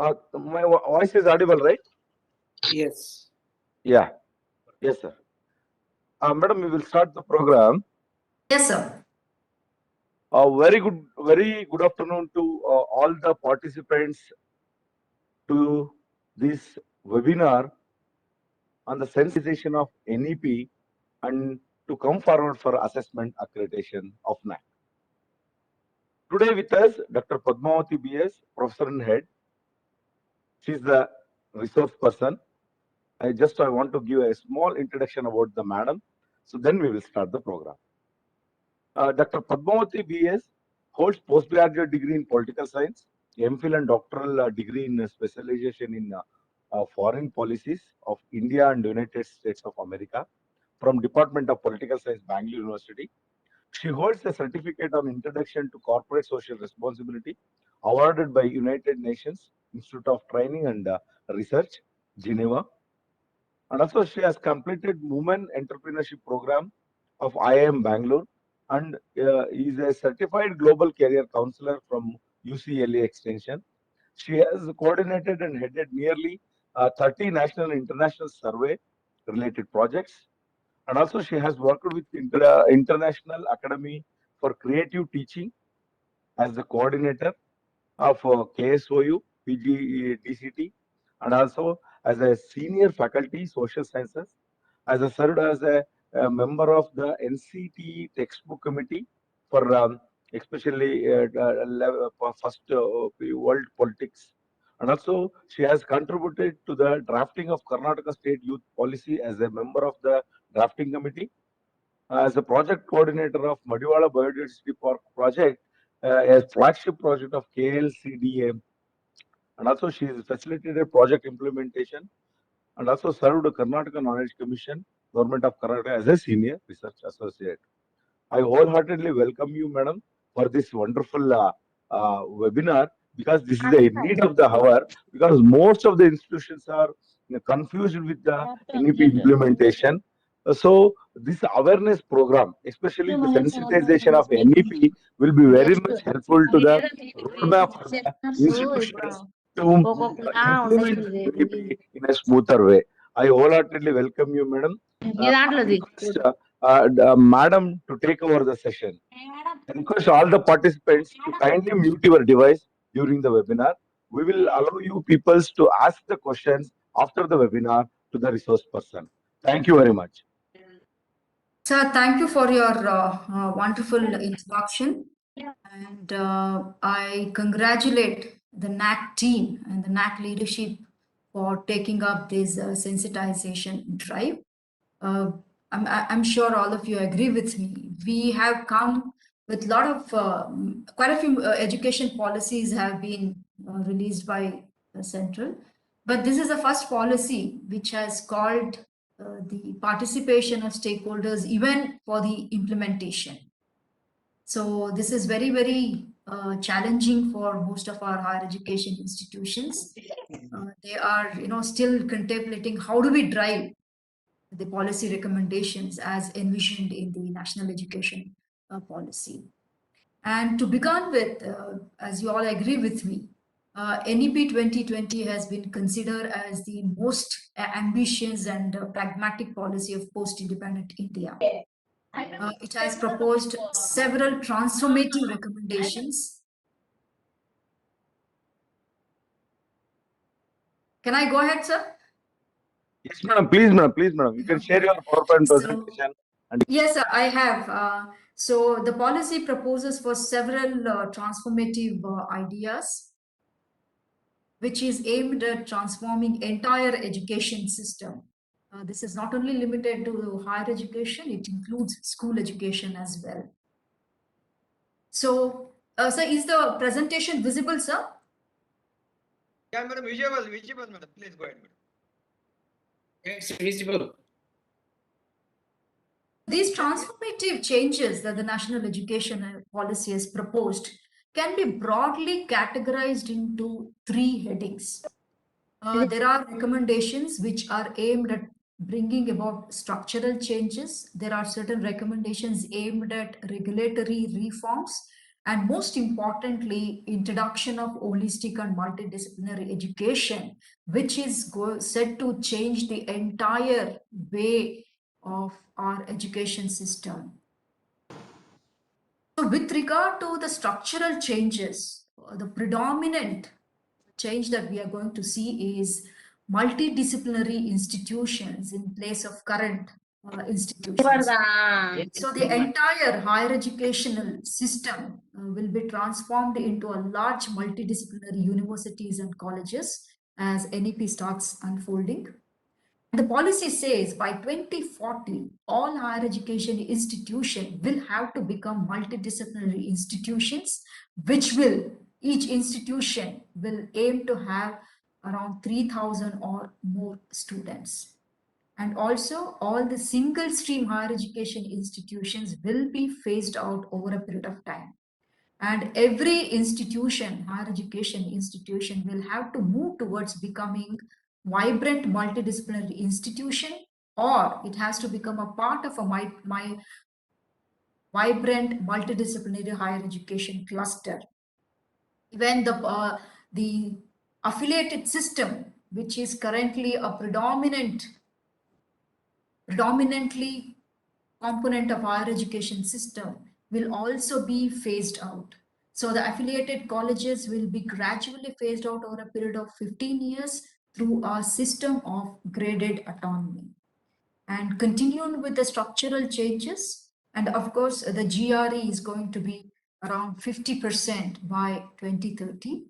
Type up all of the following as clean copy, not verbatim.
My voice is audible, right? Yes. Yeah. Yes, sir. Madam, we will start the program. Yes, sir. Very good afternoon to all the participants to this webinar on the sensitization of NEP and to come forward for assessment accreditation of NAAC. Today with us, Dr. Padmavati BS, Professor and Head. She is the resource person. I want to give a small introduction about the madam. So then we will start the program. Dr. Padmavati BS holds postgraduate degree in political science, MPhil and doctoral degree in specialization in foreign policies of India and United States of America from Department of Political Science, Bangalore University. She holds a certificate on Introduction to Corporate Social Responsibility awarded by United Nations Institute of Training and Research, Geneva. And also she has completed Women Entrepreneurship Program of IIM Bangalore and is a certified global career counselor from UCLA Extension. She has coordinated and headed nearly 30 national and international survey related projects. And also she has worked with International Academy for Creative Teaching as the coordinator of KSOU, PGDCT, and also as a senior faculty social sciences, as a served as a member of the NCT textbook committee for especially first world politics. And also she has contributed to the drafting of Karnataka State Youth Policy as a member of the drafting committee, as a project coordinator of Madiwala Biodiversity Park project, a flagship project of KLCDA, and also she has facilitated project implementation and also served the Karnataka Knowledge Commission, Government of Karnataka as a senior research associate. I wholeheartedly welcome you, madam, for this wonderful webinar, because this is the need of the hour, because most of the institutions are confused with the NEP implementation. So this awareness program, especially the sensitization of NEP, will be very much helpful to the roadmap for the institutions to implement NEP in a smoother way. I wholeheartedly welcome you, madam. Madam to take over the session. I request all the participants to kindly mute your device during the webinar. We will allow you people to ask the questions after the webinar to the resource person. Thank you very much. Sir, thank you for your wonderful introduction. And I congratulate the NAAC team and the NAAC leadership for taking up this sensitization drive. I'm sure all of you agree with me. We have come with a lot of, quite a few education policies have been released by Central. But this is the first policy which has called the participation of stakeholders even for the implementation. So this is very, very challenging for most of our higher education institutions. They are, still contemplating how do we drive the policy recommendations as envisioned in the national education policy. And to begin with, as you all agree with me, NEP 2020 has been considered as the most ambitious and pragmatic policy of post-independent India. It has proposed several transformative recommendations. Can I go ahead, sir? Yes, madam. Please, madam. You can share your PowerPoint presentation. Yes, sir, I have. So the policy proposes for several transformative ideas, which is aimed at transforming entire education system. This is not only limited to higher education, it includes school education as well. So, sir, is the presentation visible, sir? Yeah, madam, visible, madam. Please go ahead, madam. It's visible. These transformative changes that the national education policy has proposed can be broadly categorized into three headings. There are recommendations which are aimed at bringing about structural changes. There are certain recommendations aimed at regulatory reforms, and most importantly, introduction of holistic and multidisciplinary education, which is set to change the entire way of our education system. So with regard to the structural changes, the predominant change that we are going to see is multidisciplinary institutions in place of current institutions. So the entire higher educational system will be transformed into a large multidisciplinary universities and colleges as NEP starts unfolding. The policy says by 2040, all higher education institutions will have to become multidisciplinary institutions, which will, each institution will aim to have around 3,000 or more students. And also, all the single stream higher education institutions will be phased out over a period of time. And every institution, higher education institution, will have to move towards becoming vibrant multidisciplinary institution, or it has to become a part of a my vibrant multidisciplinary higher education cluster. Even the affiliated system, which is currently a predominantly component of our education system, will also be phased out. So the affiliated colleges will be gradually phased out over a period of 15 years through a system of graded autonomy. And continuing with the structural changes, and of course, the GRE is going to be around 50% by 2030.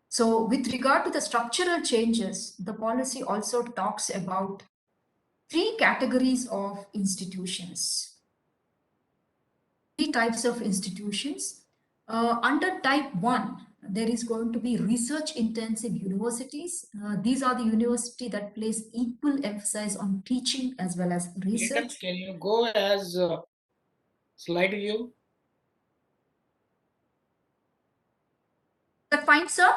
So with regard to the structural changes, the policy also talks about three categories of institutions. Three types of institutions. Under type 1, there is going to be research intensive universities. These are the university that place equal emphasis on teaching as well as research. Can you go as slide view? Is that fine, sir?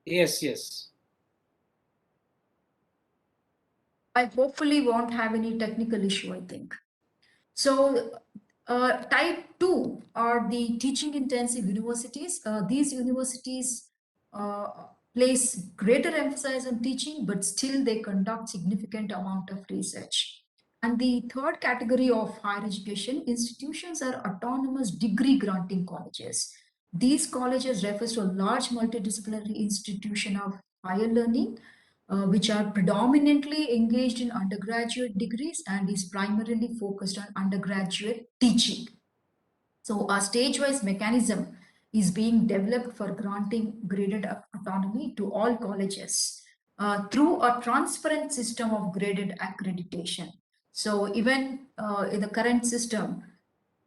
Yes, yes. I hopefully won't have any technical issue, I think. So type 2 are the teaching intensive universities. These universities place greater emphasis on teaching, but still they conduct significant amount of research. And the third category of higher education institutions are autonomous degree granting colleges. These colleges refers to a large multidisciplinary institution of higher learning, which are predominantly engaged in undergraduate degrees and is primarily focused on undergraduate teaching. So a stage-wise mechanism is being developed for granting graded autonomy to all colleges through a transparent system of graded accreditation. So even in the current system,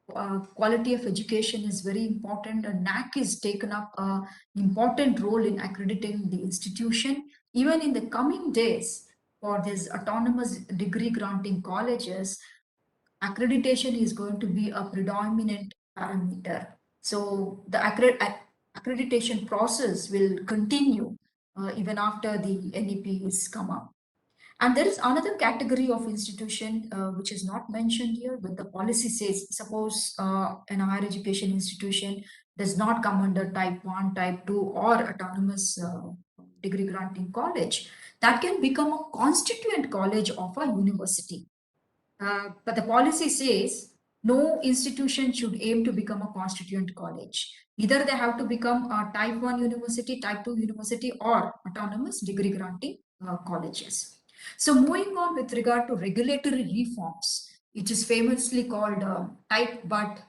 quality of education is very important, and NAAC is taken up an important role in accrediting the institution. Even in the coming days, for these autonomous degree granting colleges, accreditation is going to be a predominant parameter. So the accreditation process will continue even after the NEP is come up. And there is another category of institution which is not mentioned here, but the policy says, suppose an higher education institution does not come under type 1, type 2, or autonomous degree granting college, that can become a constituent college of a university. But the policy says no institution should aim to become a constituent college. Either they have to become a type 1 university, type 2 university, or autonomous degree granting colleges. So moving on with regard to regulatory reforms, it is famously called light but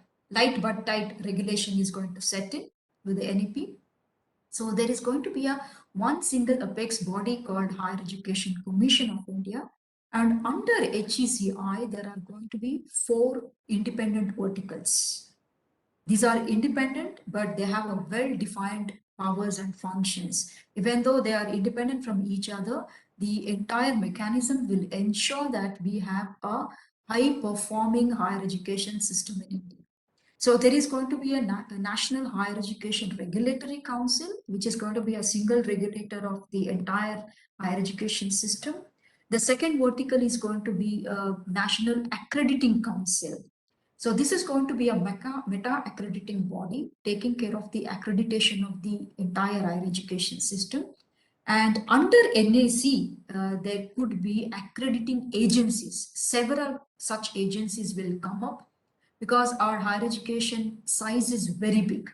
tight regulation is going to set in with the NEP. So there is going to be a one single apex body called Higher Education Commission of India. And under HECI, there are going to be 4 independent verticals. These are independent, but they have a well-defined powers and functions. Even though they are independent from each other, the entire mechanism will ensure that we have a high-performing higher education system in India. So there is going to be a National Higher Education Regulatory Council, which is going to be a single regulator of the entire higher education system. The second vertical is going to be a National Accrediting Council. So this is going to be a meta accrediting body taking care of the accreditation of the entire higher education system. And under NAC, there could be accrediting agencies. Several such agencies will come up because our higher education size is very big.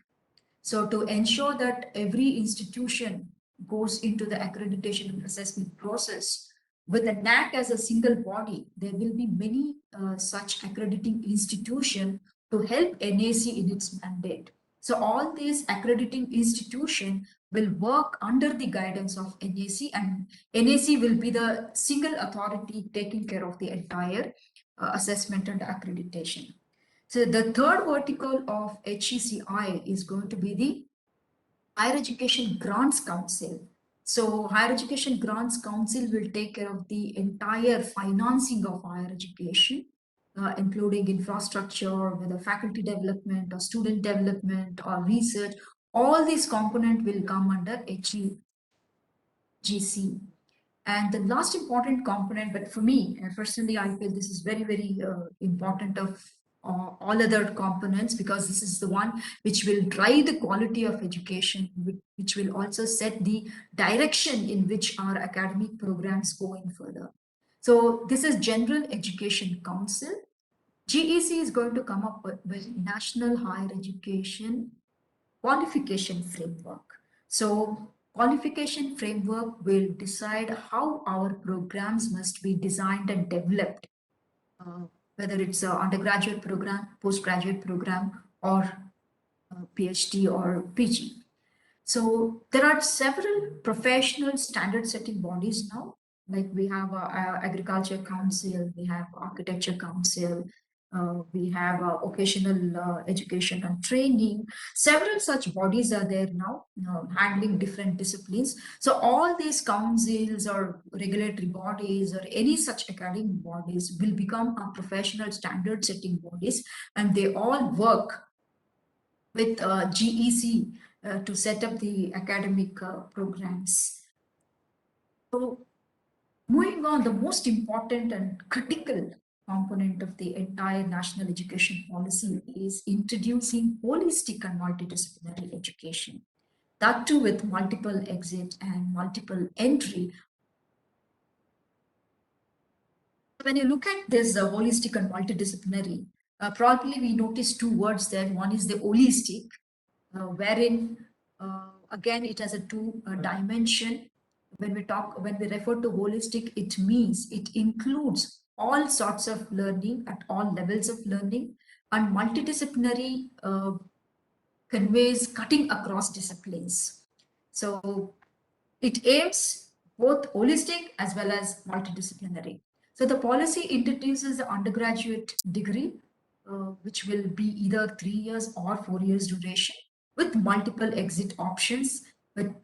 So to ensure that every institution goes into the accreditation and assessment process, with the NAAC as a single body, there will be many such accrediting institutions to help NAC in its mandate. So all these accrediting institutions will work under the guidance of NAC, and NAC will be the single authority taking care of the entire assessment and accreditation. So the third vertical of HECI is going to be the Higher Education Grants Council. So Higher Education Grants Council will take care of the entire financing of higher education, including infrastructure, whether faculty development or student development or research. All these components will come under HEGC. And the last important component, but for me personally, I feel this is very, very important of all other components, because this is the one which will drive the quality of education, which will also set the direction in which our academic programs going further. So this is General Education Council. GEC is going to come up with National Higher Education Qualification Framework. So qualification framework will decide how our programs must be designed and developed, whether it's an undergraduate program, postgraduate program, or PhD or PG. So there are several professional standard setting bodies now, like we have Agriculture Council, we have Architecture Council, we have Vocational Education and Training. Several such bodies are there now, handling different disciplines. So all these councils or regulatory bodies or any such academic bodies will become a professional standard setting bodies, and they all work with GEC to set up the academic programs. So moving on, the most important and critical component of the entire national education policy is introducing holistic and multidisciplinary education. That too with multiple exit and multiple entry. When you look at this holistic and multidisciplinary, probably we notice two words there. One is the holistic, wherein again it has a two dimension. When we refer to holistic, it means it includes all sorts of learning at all levels of learning, and multidisciplinary conveys cutting across disciplines. So it aims both holistic as well as multidisciplinary. So the policy introduces the undergraduate degree, which will be either 3 years or 4 years duration, with multiple exit options, with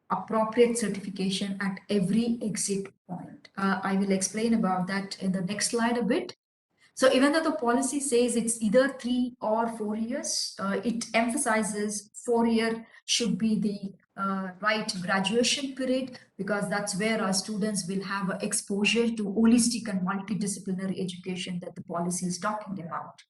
appropriate certification at every exit point. I will explain about that in the next slide a bit. So even though the policy says it's either 3 or 4 years, it emphasizes 4 year should be the right graduation period, because that's where our students will have exposure to holistic and multidisciplinary education that the policy is talking about.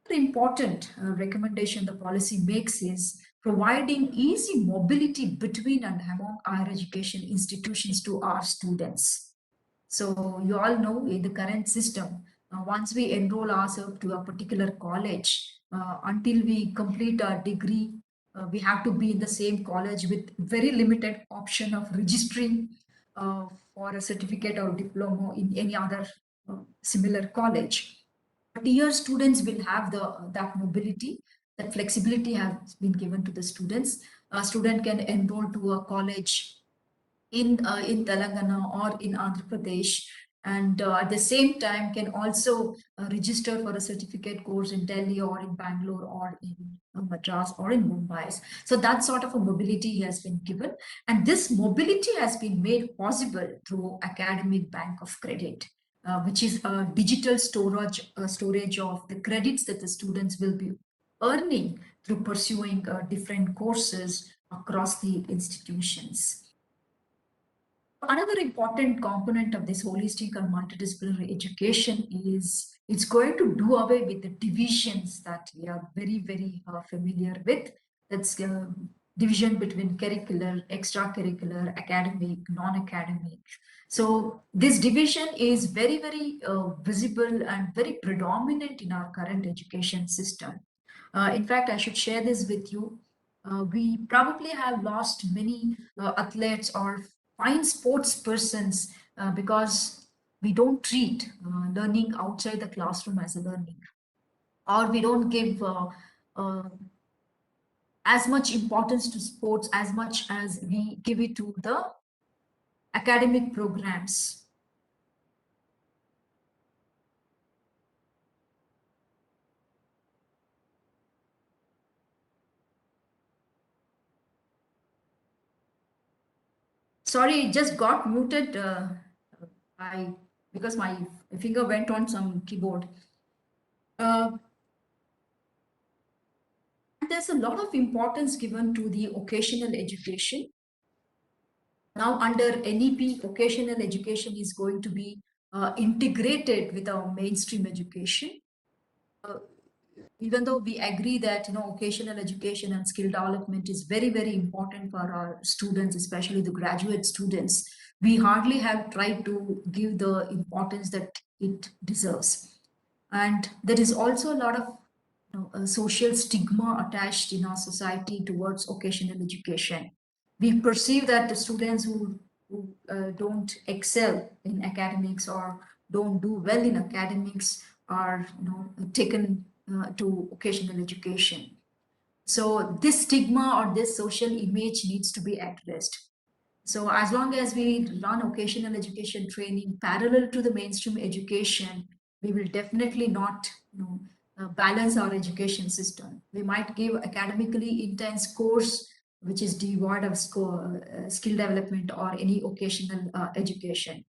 The important recommendation the policy makes is providing easy mobility between and among higher education institutions to our students. So you all know in the current system, once we enroll ourselves to a particular college, until we complete our degree, we have to be in the same college with very limited option of registering for a certificate or diploma in any other similar college. But here students will have that mobility, that flexibility has been given to the students. A student can enroll to a college in Telangana or in Andhra Pradesh, and at the same time can also register for a certificate course in Delhi or in Bangalore or in Madras or in Mumbai. So that sort of a mobility has been given, and this mobility has been made possible through Academic Bank of Credit, which is a digital storage of the credits that the students will be earning through pursuing different courses across the institutions. Another important component of this holistic and multidisciplinary education is it's going to do away with the divisions that we are very, very familiar with. That's division between curricular, extracurricular, academic, non-academic. So this division is very, very visible and very predominant in our current education system. In fact, I should share this with you. We probably have lost many athletes or fine sports persons because we don't treat learning outside the classroom as a learning, or we don't give uh, as much importance to sports as much as we give it to the academic programs. Sorry, it just got muted because my finger went on some keyboard. There's a lot of importance given to the vocational education. Now, under NEP, vocational education is going to be integrated with our mainstream education. Even though we agree that vocational education and skill development is very, very important for our students, especially the graduate students, we hardly have tried to give the importance that it deserves. And there is also a lot of a social stigma attached in our society towards vocational education. We perceive that the students who don't excel in academics or don't do well in academics are taken to vocational education. So this stigma or this social image needs to be addressed. So as long as we run vocational education training parallel to the mainstream education, we will definitely not balance our education system. We might give academically intense course which is devoid of skill development or any vocational education.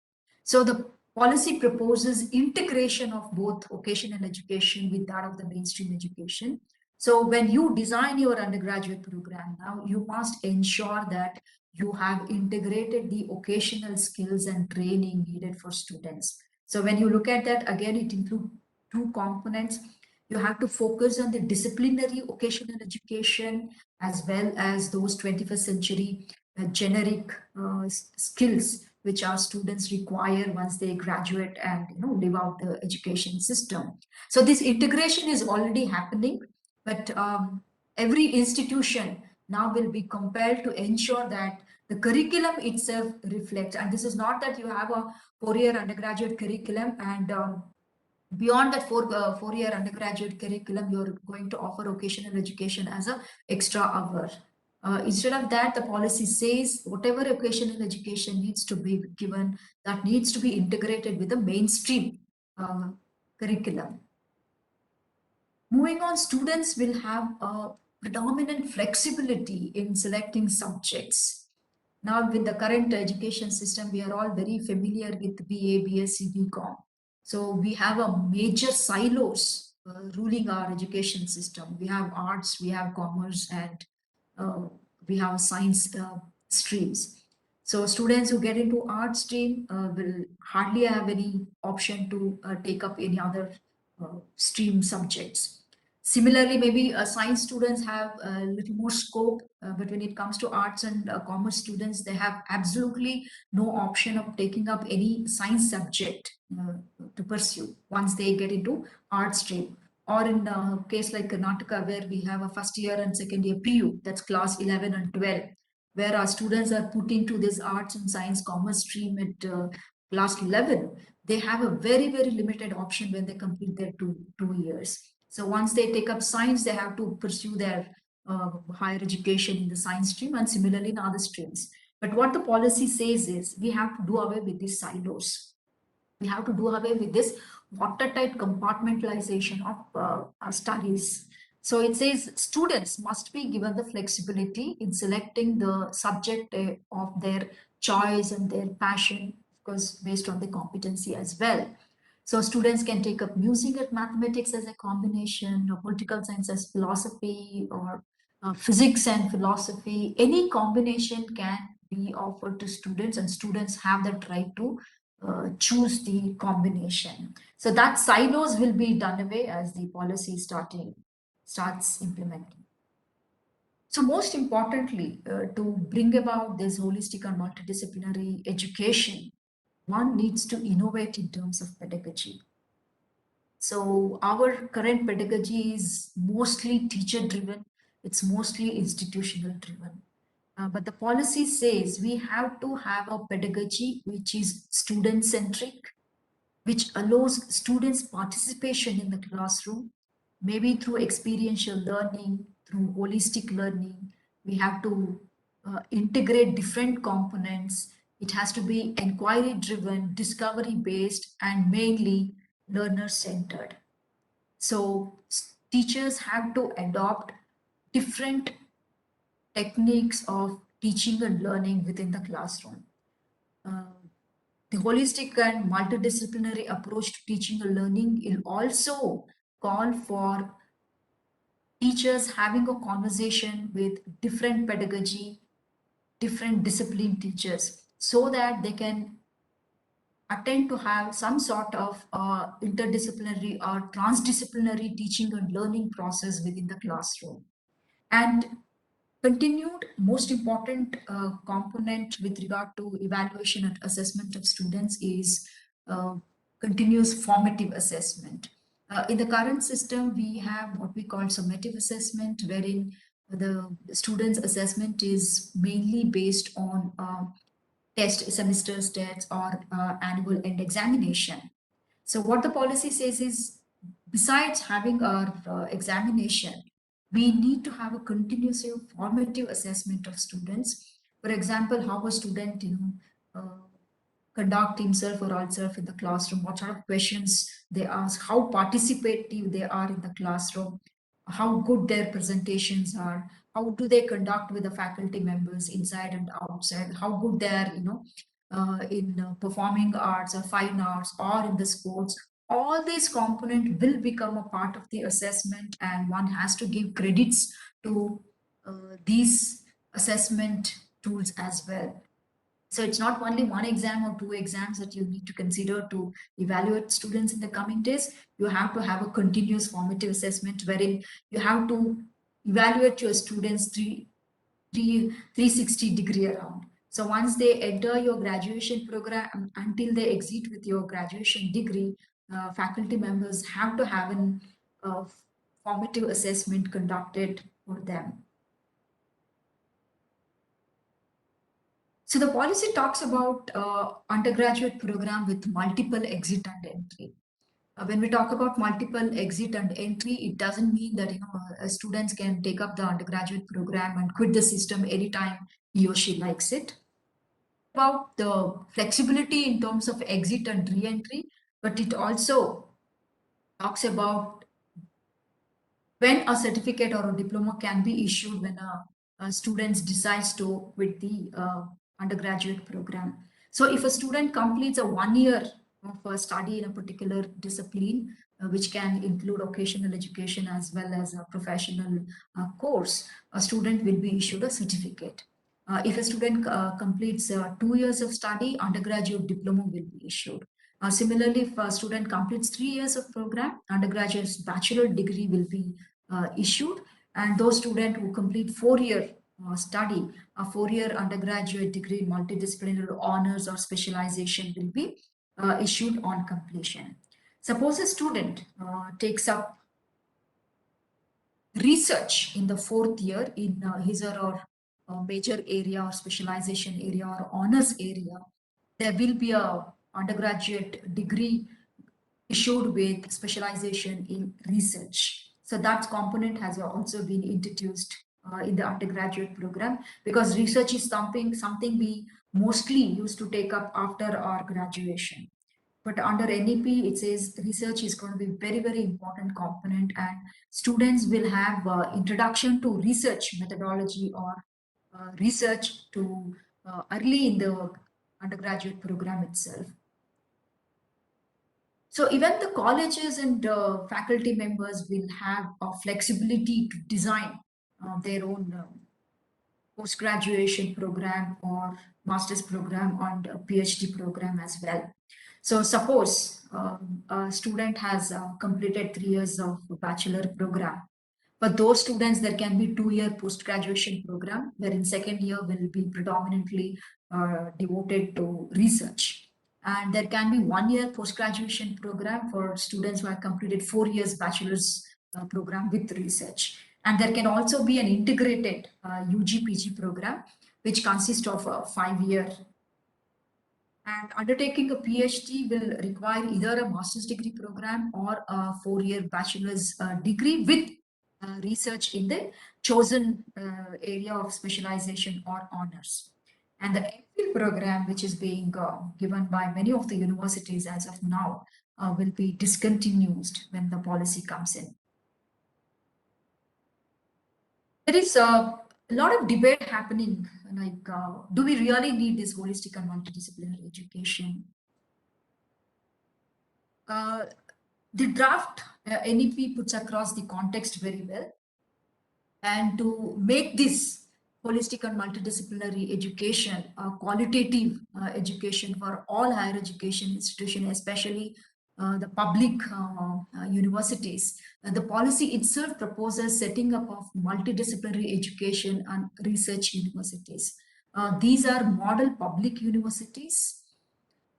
So the policy proposes integration of both vocational education with that of the mainstream education. So when you design your undergraduate program now, you must ensure that you have integrated the vocational skills and training needed for students. So when you look at that, again, it includes two components. You have to focus on the disciplinary vocational education as well as those 21st century generic skills which our students require once they graduate and live out the education system. So this integration is already happening, but every institution now will be compelled to ensure that the curriculum itself reflects. And this is not that you have a 4-year undergraduate curriculum and beyond that four-year undergraduate curriculum, you're going to offer vocational education as a extra hour. Instead of that, the policy says whatever vocational education needs to be given, that needs to be integrated with the mainstream curriculum. Moving on, students will have a predominant flexibility in selecting subjects. Now, with the current education system, we are all very familiar with BA, BSc, BCom. So we have a major silos ruling our education system. We have arts, we have commerce, and we have science streams. So students who get into art stream will hardly have any option to take up any other stream subjects. Similarly, maybe science students have a little more scope, but when it comes to arts and commerce students, they have absolutely no option of taking up any science subject to pursue once they get into art stream. Or in a case like Karnataka, where we have a first year and second year PU, that's class 11 and 12, where our students are put into this arts and science commerce stream at class 11, they have a very, very limited option when they complete their two years. So once they take up science, they have to pursue their higher education in the science stream and similarly in other streams. But what the policy says is we have to do away with these silos. We have to do away with this watertight compartmentalization of our studies. So it says students must be given the flexibility in selecting the subject of their choice and their passion, of course, based on the competency as well. So students can take up music and mathematics as a combination, or political science as philosophy, or physics and philosophy. Any combination can be offered to students, and students have that right to choose the combination. So that silos will be done away as the policy starts implementing. So most importantly, to bring about this holistic and multidisciplinary education, one needs to innovate in terms of pedagogy. So our current pedagogy is mostly teacher driven, it's mostly institutional driven. But the policy says we have to have a pedagogy which is student centric, which allows students participation in the classroom, maybe through experiential learning, through holistic learning. We have to integrate different components. It has to be inquiry driven, discovery based, and mainly learner centered. So teachers have to adopt different techniques of teaching and learning within the classroom. The holistic and multidisciplinary approach to teaching and learning will also call for teachers having a conversation with different pedagogy, different discipline teachers, so that they can attend to have some sort of interdisciplinary or transdisciplinary teaching and learning process within the classroom. And continued most important component with regard to evaluation and assessment of students is uh, continuous formative assessment. In the current system, we have what we call summative assessment, wherein the students' assessment is mainly based on test, semester's tests, or annual end examination. So what the policy says is, besides having our examination, we need to have a continuous formative assessment of students. For example, how a student, conduct himself or herself in the classroom, what sort of questions they ask, how participative they are in the classroom, how good their presentations are, how do they conduct with the faculty members inside and outside, how good they are, in performing arts or fine arts or in the sports. All these components will become a part of the assessment, and one has to give credits to these assessment tools as well. So it's not only one exam or two exams that you need to consider to evaluate students in the coming days. You have to have a continuous formative assessment wherein you have to evaluate your students 360-degree around. So once they enter your graduation program until they exit with your graduation degree, faculty members have to have an formative assessment conducted for them. So the policy talks about undergraduate program with multiple exit and entry. When we talk about multiple exit and entry, it doesn't mean that students can take up the undergraduate program and quit the system anytime he or she likes it. About the flexibility in terms of exit and re-entry, but it also talks about when a certificate or a diploma can be issued when a student decides to quit the undergraduate program. So if a student completes a 1 year of a study in a particular discipline, which can include occasional education as well as a professional course, a student will be issued a certificate. If a student completes 2 years of study, undergraduate diploma will be issued. Similarly, if a student completes 3 years of program, undergraduate bachelor degree will be issued, and those students who complete 4 year study, a 4 year undergraduate degree in multidisciplinary honors or specialization will be issued on completion. Suppose a student takes up research in the 4th year in his or her major area or specialization area or honors area, there will be a undergraduate degree issued with specialization in research. So that component has also been introduced in the undergraduate program, because research is something we mostly used to take up after our graduation. But under NEP, it says research is going to be very, very important component, and students will have introduction to research methodology or research to early in the undergraduate program itself. So even the colleges and faculty members will have a flexibility to design their own post-graduation program or master's program and a PhD program as well. So suppose a student has completed 3 years of bachelor program. For those students, there can be 2 year post-graduation program, wherein second year will be predominantly devoted to research. And there can be 1 year post-graduation program for students who have completed 4 years bachelor's program with research. And there can also be an integrated UG PG program, which consists of a 5 year. And undertaking a PhD will require either a master's degree program or a 4 year bachelor's degree with research in the chosen area of specialization or honors. And the MPhil program, which is being given by many of the universities as of now, will be discontinued when the policy comes in. There is a lot of debate happening, like, do we really need this holistic and multidisciplinary education? The draft NEP puts across the context very well. And to make this holistic and multidisciplinary education, qualitative education for all higher education institutions, especially the public universities, the policy itself proposes setting up of multidisciplinary education and research universities. These are model public universities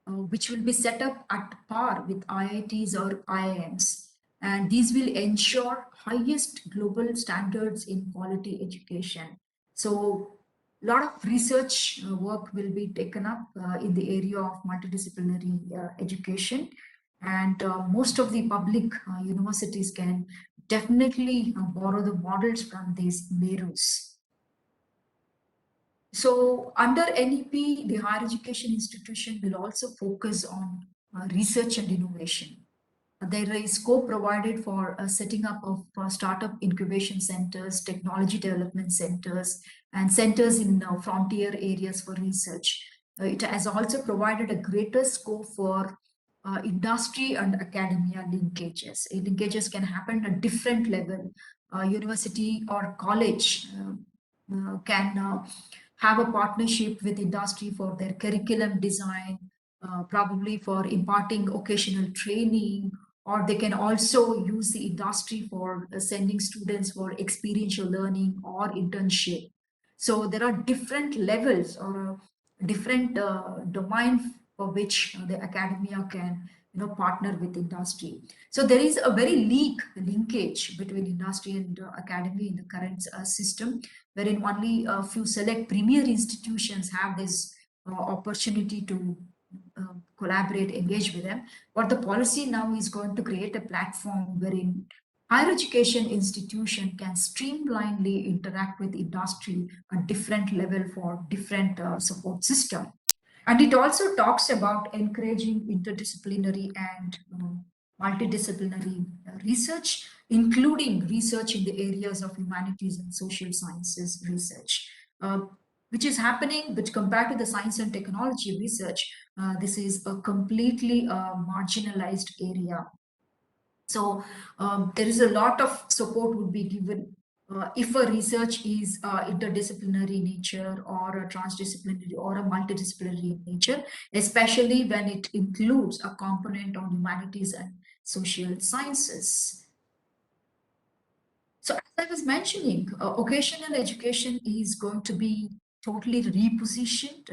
which will be set up at par with IITs or IIMs. And these will ensure highest global standards in quality education. So a lot of research work will be taken up in the area of multidisciplinary education. And most of the public universities can definitely borrow the models from these merus. So under NEP, the higher education institution will also focus on research and innovation. There is scope provided for setting up of startup incubation centers, technology development centers, and centers in frontier areas for research. It has also provided a greater scope for industry and academia linkages. Linkages can happen at different level. University or college can have a partnership with industry for their curriculum design, probably for imparting occasional training, or they can also use the industry for sending students for experiential learning or internship. So there are different levels or different domains for which the academia can partner with industry. So there is a very linkage between industry and academy in the current system, wherein only a few select premier institutions have this opportunity to collaborate, engage with them. What the policy now is going to create a platform wherein higher education institution can streamlinely interact with industry at different level for different support system. And it also talks about encouraging interdisciplinary and multidisciplinary research, including research in the areas of humanities and social sciences research, which is happening, but compared to the science and technology research, this is a completely marginalized area. So there is a lot of support would be given if a research is interdisciplinary nature or a transdisciplinary or a multidisciplinary nature, especially when it includes a component on humanities and social sciences. So as I was mentioning, vocational education is going to be totally repositioned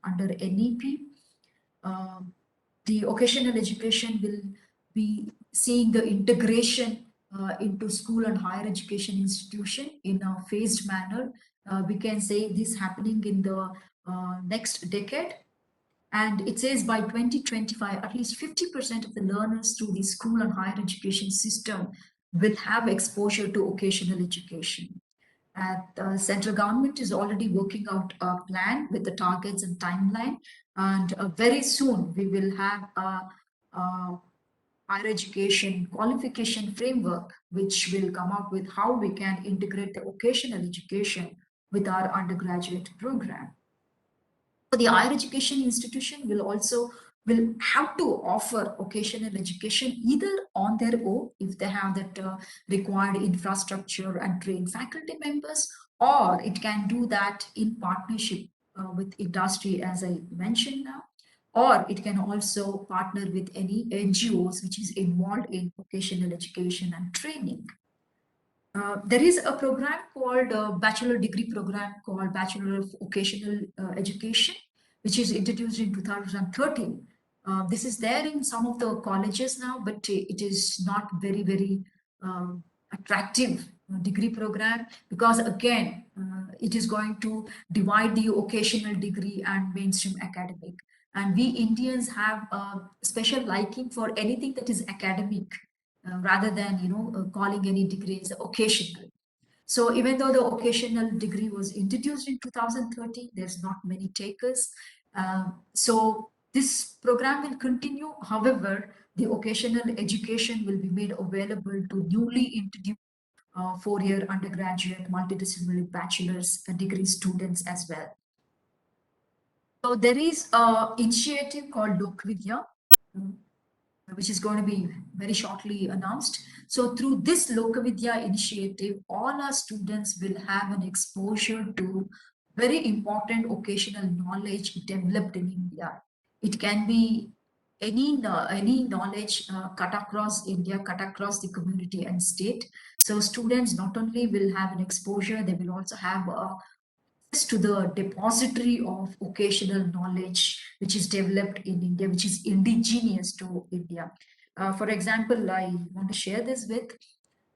under NEP. The vocational education will be seeing the integration into school and higher education institution in a phased manner. We can say this happening in the next decade. And it says by 2025, at least 50% of the learners through the school and higher education system will have exposure to vocational education. The central government is already working out a plan with the targets and timeline, and very soon we will have a higher education qualification framework which will come up with how we can integrate the vocational education with our undergraduate program. So the higher education institution will have to offer vocational education either on their own if they have that required infrastructure and trained faculty members, or it can do that in partnership with industry, as I mentioned now, or it can also partner with any NGOs which is involved in vocational education and training. There is a program called Bachelor degree program called Bachelor of Vocational Education, which is introduced in 2013. This is there in some of the colleges now, but it is not very attractive degree program, because again, it is going to divide the occasional degree and mainstream academic. And we Indians have a special liking for anything that is academic, rather than calling any degree as occasional. So even though the occasional degree was introduced in 2013, there's not many takers. So this program will continue. However, the occasional education will be made available to newly introduced four-year undergraduate, multidisciplinary bachelor's degree students as well. So there is a initiative called Lokvidya, which is going to be very shortly announced. So through this Lokavidya initiative, all our students will have an exposure to very important occasional knowledge developed in India. It can be any knowledge cut across India, cut across the community and state. So students not only will have an exposure, they will also have to the depository of occasional knowledge which is developed in India, which is indigenous to India. For example, I want to share this with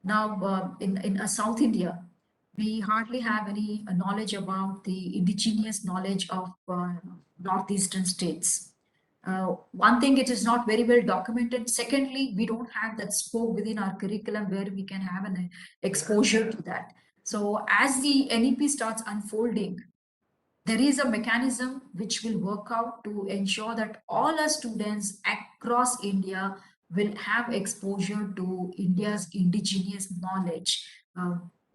now in South India, we hardly have any knowledge about the indigenous knowledge of northeastern states. One thing, it is not very well documented. Secondly, we don't have that scope within our curriculum where we can have an exposure to that. So as the NEP starts unfolding, there is a mechanism which will work out to ensure that all our students across India will have exposure to India's indigenous knowledge.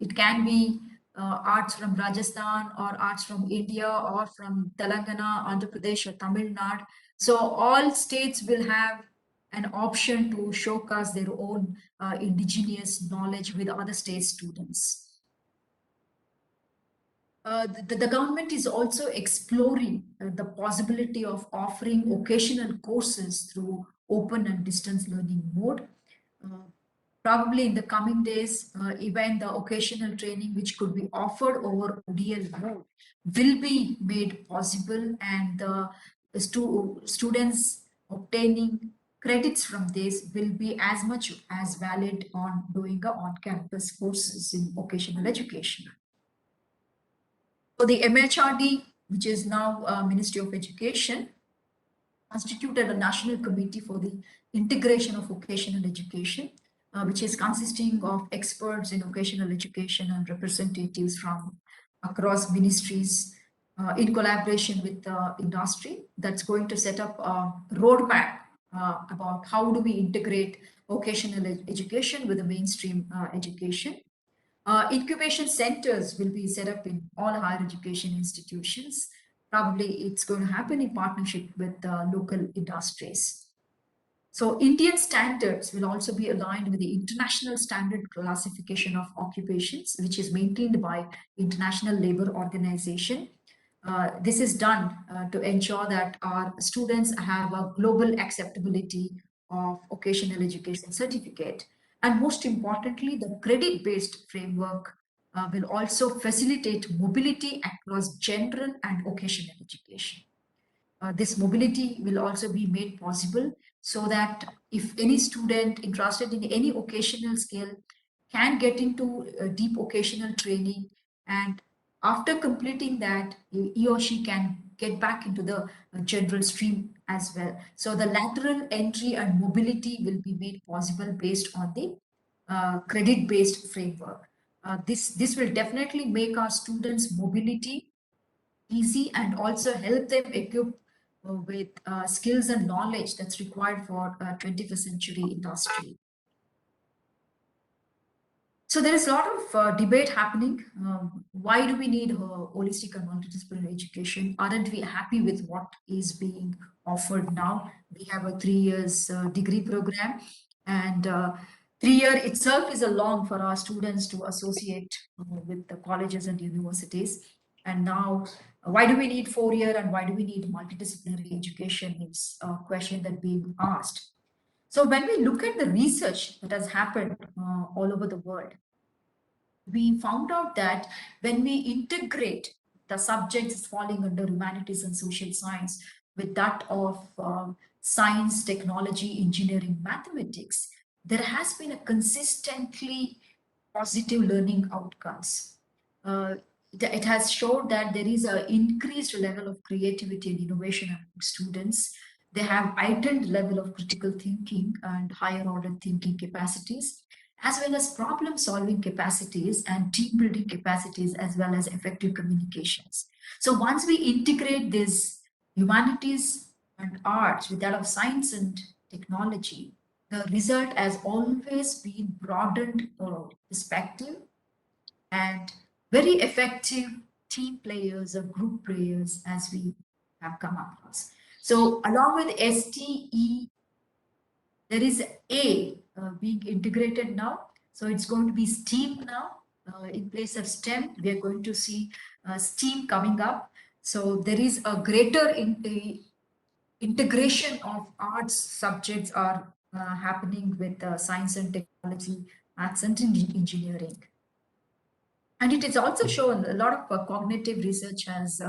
It can be arts from Rajasthan or arts from India or from Telangana, Andhra Pradesh or Tamil Nadu. So all states will have an option to showcase their own indigenous knowledge with other state students. The government is also exploring the possibility of offering occasional courses through open and distance learning mode. Probably in the coming days, even the occasional training which could be offered over ODL mode will be made possible, and the students obtaining credits from this will be as much as valid on doing on-campus courses in vocational education. So the MHRD, which is now Ministry of Education, constituted a national committee for the integration of vocational education, which is consisting of experts in vocational education and representatives from across ministries in collaboration with the industry. That's going to set up a roadmap about how do we integrate vocational education with the mainstream education. Incubation centers will be set up in all higher education institutions. Probably it's going to happen in partnership with local industries. So Indian standards will also be aligned with the international standard classification of occupations, which is maintained by International Labour Organization. This is done to ensure that our students have a global acceptability of vocational education certificate. And most importantly, the credit-based framework will also facilitate mobility across general and vocational education. This mobility will also be made possible so that if any student interested in any vocational skill can get into deep vocational training, and after completing that, he or she can get back into the general stream as well. So the lateral entry and mobility will be made possible based on the credit-based framework. This will definitely make our students' mobility easy and also help them equip with skills and knowledge that's required for 21st century industry. So there is a lot of debate happening. Why do we need holistic and multidisciplinary education? Aren't we happy with what is being offered now? We have a 3 years degree program, and 3 year itself is a long for our students to associate with the colleges and universities. And now, why do we need 4 year and why do we need multidisciplinary education is a question that being asked. So when we look at the research that has happened all over the world, we found out that when we integrate the subjects falling under humanities and social science with that of science, technology, engineering, mathematics, there has been a consistently positive learning outcomes. It has showed that there is an increased level of creativity and innovation among students. They have heightened level of critical thinking and higher order thinking capacities, as well as problem solving capacities and team building capacities, as well as effective communications. So once we integrate this humanities and arts with that of science and technology, the result has always been broadened perspective and very effective team players or group players as we have come across. So along with STE, there is A being integrated now. So it's going to be STEAM now. In place of STEM, we are going to see STEAM coming up. So there is a greater integration of arts subjects are happening with science and technology, maths and engineering. And it is also shown, a lot of cognitive research has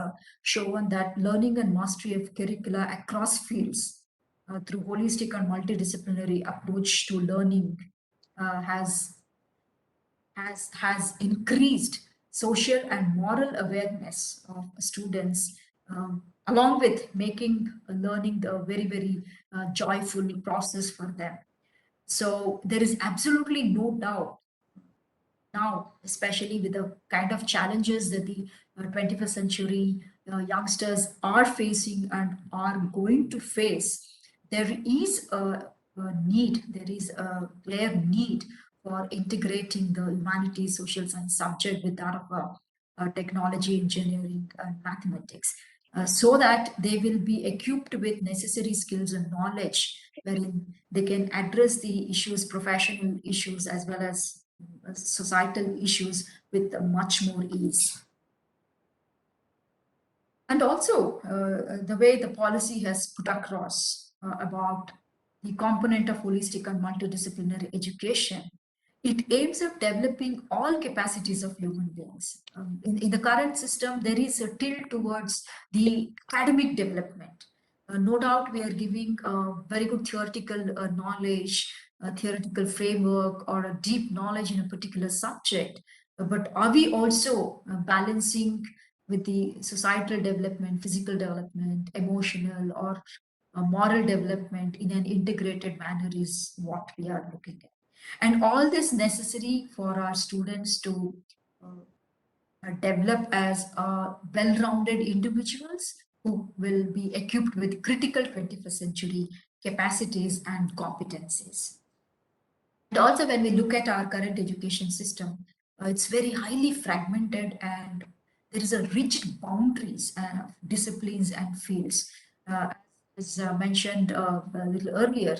shown that learning and mastery of curricula across fields through holistic and multidisciplinary approach to learning has increased social and moral awareness of students, along with making learning the very joyful process for them. So there is absolutely no doubt now, especially with the kind of challenges that the 21st century youngsters are facing and are going to face, there is a need, there is a clear need for integrating the humanities, social science subject with that of technology, engineering, and mathematics, so that they will be equipped with necessary skills and knowledge wherein they can address the issues, professional issues, as well as societal issues with much more ease. And also, the way the policy has put across about the component of holistic and multidisciplinary education, it aims at developing all capacities of human beings. In the current system, there is a tilt towards the academic development. No doubt, we are giving very good theoretical knowledge, a theoretical framework, or a deep knowledge in a particular subject. But are we also balancing with the societal development, physical development, emotional or moral development in an integrated manner is what we are looking at. And all this necessary for our students to develop as well-rounded individuals who will be equipped with critical 21st century capacities and competencies. And also, when we look at our current education system, it's very highly fragmented and there is a rigid boundaries of disciplines and fields. As mentioned a little earlier,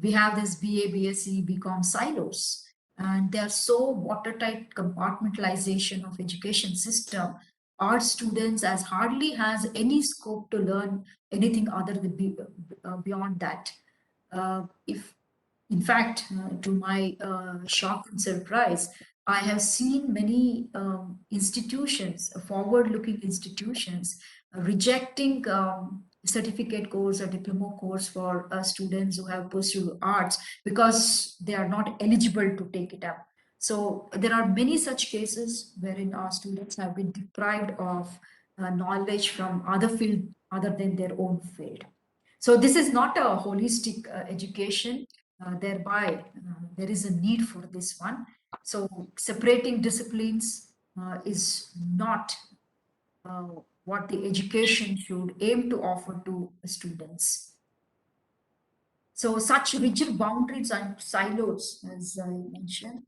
we have this BA, BSc, BCom silos, and they are so watertight compartmentalization of education system. Our students as hardly has any scope to learn anything other than beyond that. If in fact, to my shock and surprise, I have seen many institutions, forward-looking institutions, rejecting certificate course or diploma course for students who have pursued arts because they are not eligible to take it up. So there are many such cases wherein our students have been deprived of knowledge from other field other than their own field. So this is not a holistic education. Thereby, there is a need for this one. So separating disciplines is not what the education should aim to offer to students. So such rigid boundaries and silos, as I mentioned,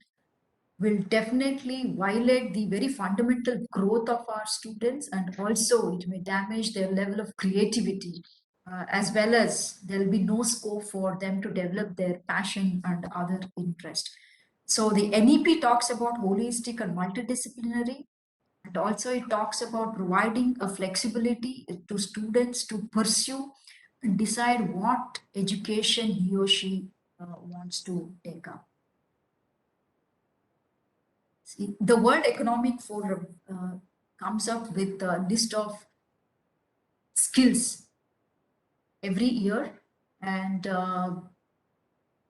will definitely violate the very fundamental growth of our students, and also it may damage their level of creativity as well as there will be no scope for them to develop their passion and other interest. So the NEP talks about holistic and multidisciplinary, and also it talks about providing a flexibility to students to pursue and decide what education he or she wants to take up. See, the World Economic Forum comes up with a list of skills every year, and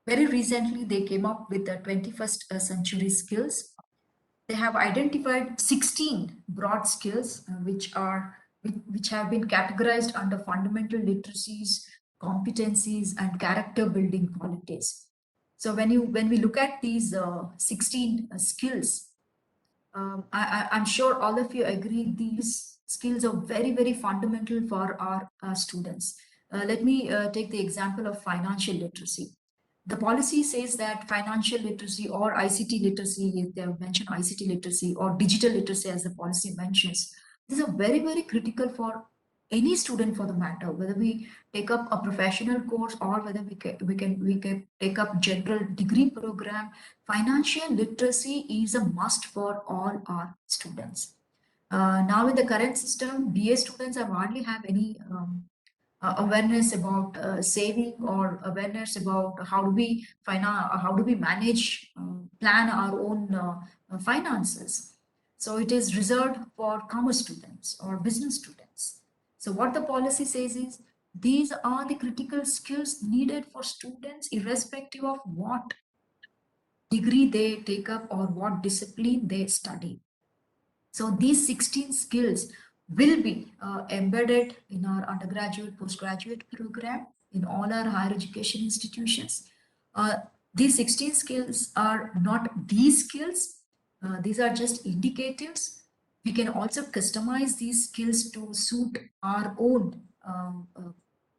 very recently they came up with the 21st century skills. They have identified 16 broad skills which have been categorized under fundamental literacies, competencies, and character building qualities. So when we look at these 16 skills, I'm sure all of you agree these skills are very fundamental for our students. Let me take the example of financial literacy. The policy says that financial literacy or ICT literacy, if they have mentioned ICT literacy or digital literacy as the policy mentions, these are very critical for any student for the matter, whether we take up a professional course or whether we can take up general degree program. Financial literacy is a must for all our students. Now in the current system, BA students have hardly have any awareness about saving or awareness about how do we manage plan our own finances. So it is reserved for commerce students or business students. So what the policy says is these are the critical skills needed for students irrespective of what degree they take up or what discipline they study. So these 16 skills will be embedded in our undergraduate, postgraduate program in all our higher education institutions. These 16 skills are not these skills. These are just indicatives. We can also customize these skills to suit our own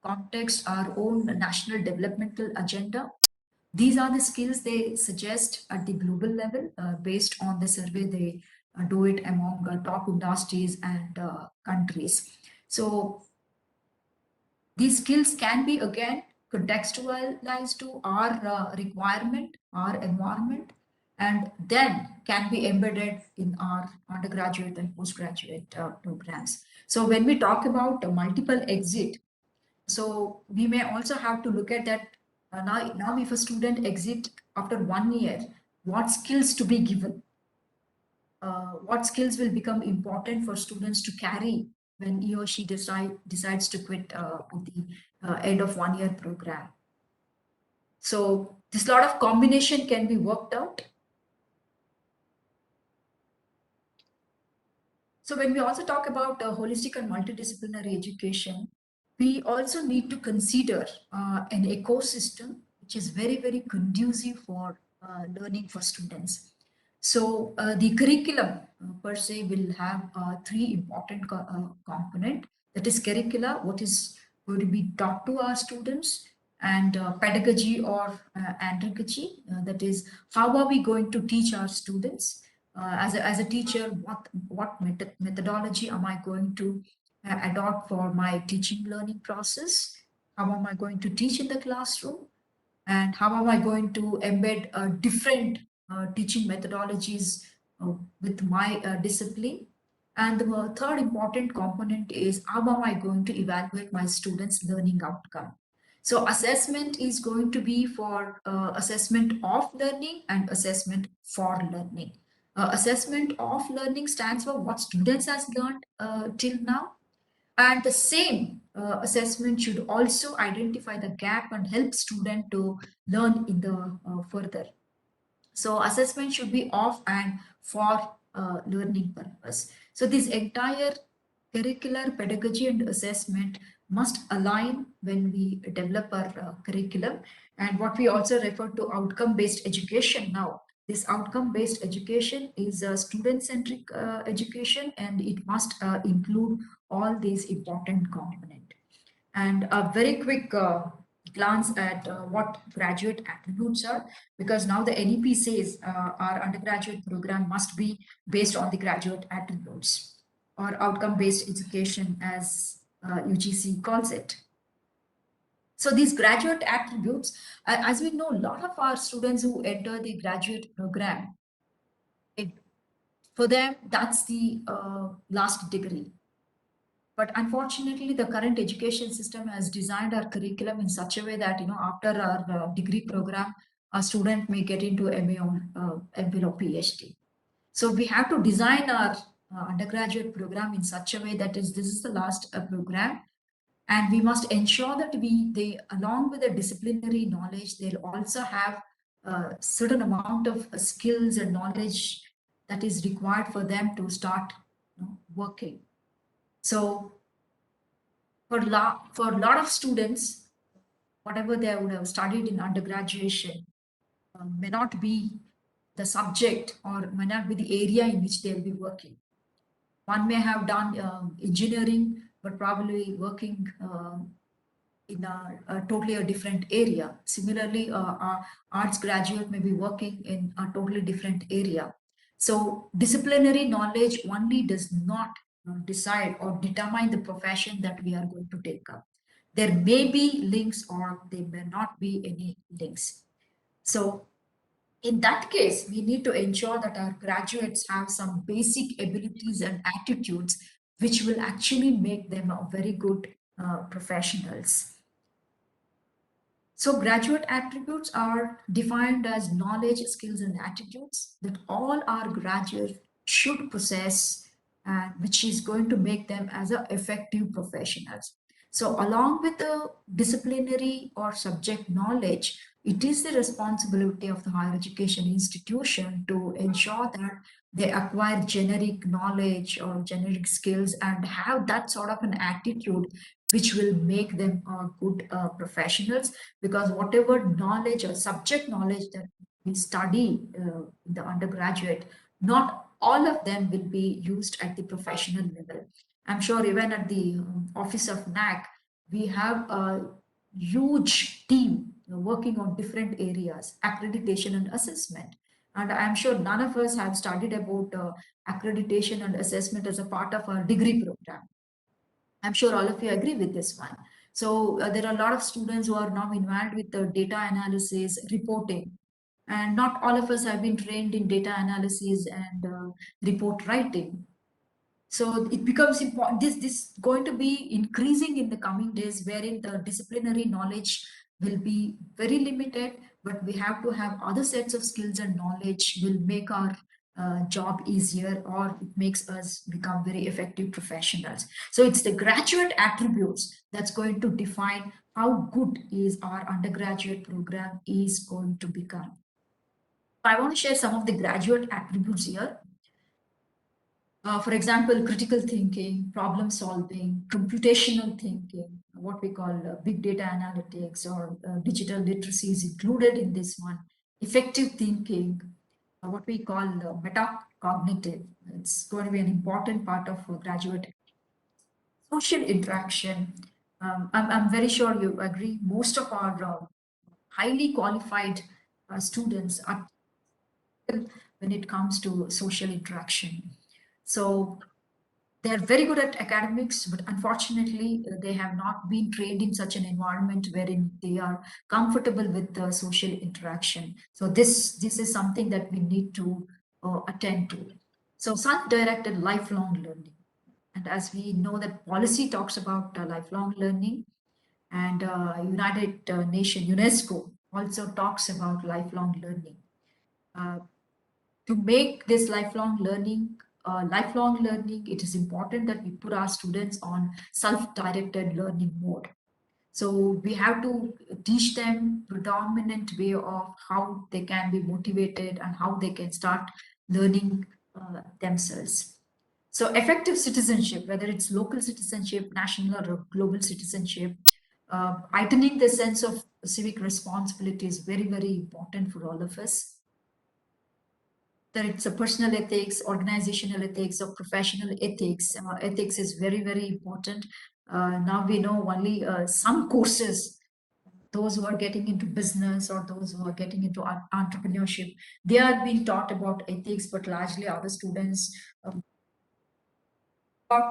context, our own national developmental agenda. These are the skills they suggest at the global level based on the survey they do it among top industries and countries. So these skills can be again contextualized to our requirement, our environment, and then can be embedded in our undergraduate and postgraduate programs. So when we talk about multiple exit, so we may also have to look at that now if a student exit after 1 year, what skills to be given? What skills will become important for students to carry when he or she decides to quit at the end of 1 year program. So this lot of combination can be worked out. So when we also talk about holistic and multidisciplinary education, we also need to consider an ecosystem which is very conducive for learning for students. So the curriculum per se will have three important component. That is curricula, what is going to be taught to our students, and pedagogy or andragogy, that is how are we going to teach our students. As a teacher, what methodology am I going to adopt for my teaching learning process? How am I going to teach in the classroom? And how am I going to embed different teaching methodologies with my discipline? And the third important component is how am I going to evaluate my students' learning outcome? So assessment is going to be for assessment of learning and assessment for learning. Assessment of learning stands for what students has learned till now, and the same assessment should also identify the gap and help student to learn in the further. So assessment should be of and for learning purpose. So this entire curricular pedagogy and assessment must align when we develop our curriculum. And what we also refer to outcome-based education now. This outcome-based education is a student-centric education, and it must include all these important components. And a very quick glance at what graduate attributes are, because now the NEP says our undergraduate program must be based on the graduate attributes or outcome-based education as UGC calls it. So these graduate attributes, as we know, a lot of our students who enter the graduate program, for them, that's the last degree. But unfortunately, the current education system has designed our curriculum in such a way that, after our degree program, a student may get into MA or MPhil or PhD. So we have to design our undergraduate program in such a way that this is the last program, and we must ensure that they along with the disciplinary knowledge, they'll also have a certain amount of skills and knowledge that is required for them to start working. So for a lot of students, whatever they would have studied in undergraduation may not be the subject or may not be the area in which they'll be working. One may have done engineering, but probably working in a totally a different area. Similarly, our arts graduate may be working in a totally different area. So disciplinary knowledge only does not decide or determine the profession that we are going to take up. There may be links or there may not be any links. So in that case, we need to ensure that our graduates have some basic abilities and attitudes which will actually make them a very good professionals. So graduate attributes are defined as knowledge, skills, and attitudes that all our graduates should possess, and which is going to make them as effective professionals. So along with the disciplinary or subject knowledge, it is the responsibility of the higher education institution to ensure that they acquire generic knowledge or generic skills and have that sort of an attitude which will make them good professionals, because whatever knowledge or subject knowledge that we study in the undergraduate, not all of them will be used at the professional level. I'm sure even at the office of NAAC, we have a huge team working on different areas, accreditation and assessment. And I'm sure none of us have studied about accreditation and assessment as a part of our degree program. I'm sure all of you agree with this one. So there are a lot of students who are now involved with the data analysis, reporting, and not all of us have been trained in data analysis and report writing. So it becomes important. This going to be increasing in the coming days, wherein the disciplinary knowledge will be very limited, but we have to have other sets of skills and knowledge will make our job easier, or it makes us become very effective professionals. So it's the graduate attributes that's going to define how good is our undergraduate program is going to become. I want to share some of the graduate attributes here. For example, critical thinking, problem solving, computational thinking, what we call big data analytics or digital literacy is included in this one. Effective thinking, what we call metacognitive. It's going to be an important part of graduate. Social interaction. I'm very sure you agree. Most of our highly qualified students are when it comes to social interaction. So they are very good at academics, but unfortunately, they have not been trained in such an environment wherein they are comfortable with the social interaction. So this is something that we need to attend to. So self-directed lifelong learning. And as we know that policy talks about lifelong learning, and United Nations, UNESCO also talks about lifelong learning. To make this lifelong learning, it is important that we put our students on self-directed learning mode. So we have to teach them predominant way of how they can be motivated and how they can start learning themselves. So effective citizenship, whether it's local citizenship, national or global citizenship, heightening the sense of civic responsibility is very, very important for all of us. That it's a personal ethics, organizational ethics, or professional ethics. Ethics is very, very important. Now we know only some courses, those who are getting into business or those who are getting into entrepreneurship, they are being taught about ethics, but largely other students,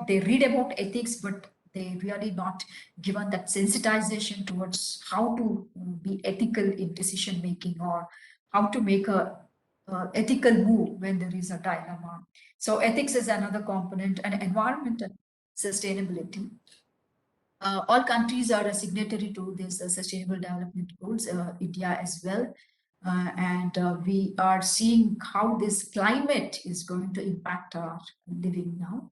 they read about ethics, but They really not given that sensitization towards how to be ethical in decision making, or how to make a ethical move when there is a dilemma. So ethics is another component, and environmental sustainability. All countries are a signatory to this Sustainable Development Goals, India as well. And we are seeing how this climate is going to impact our living now.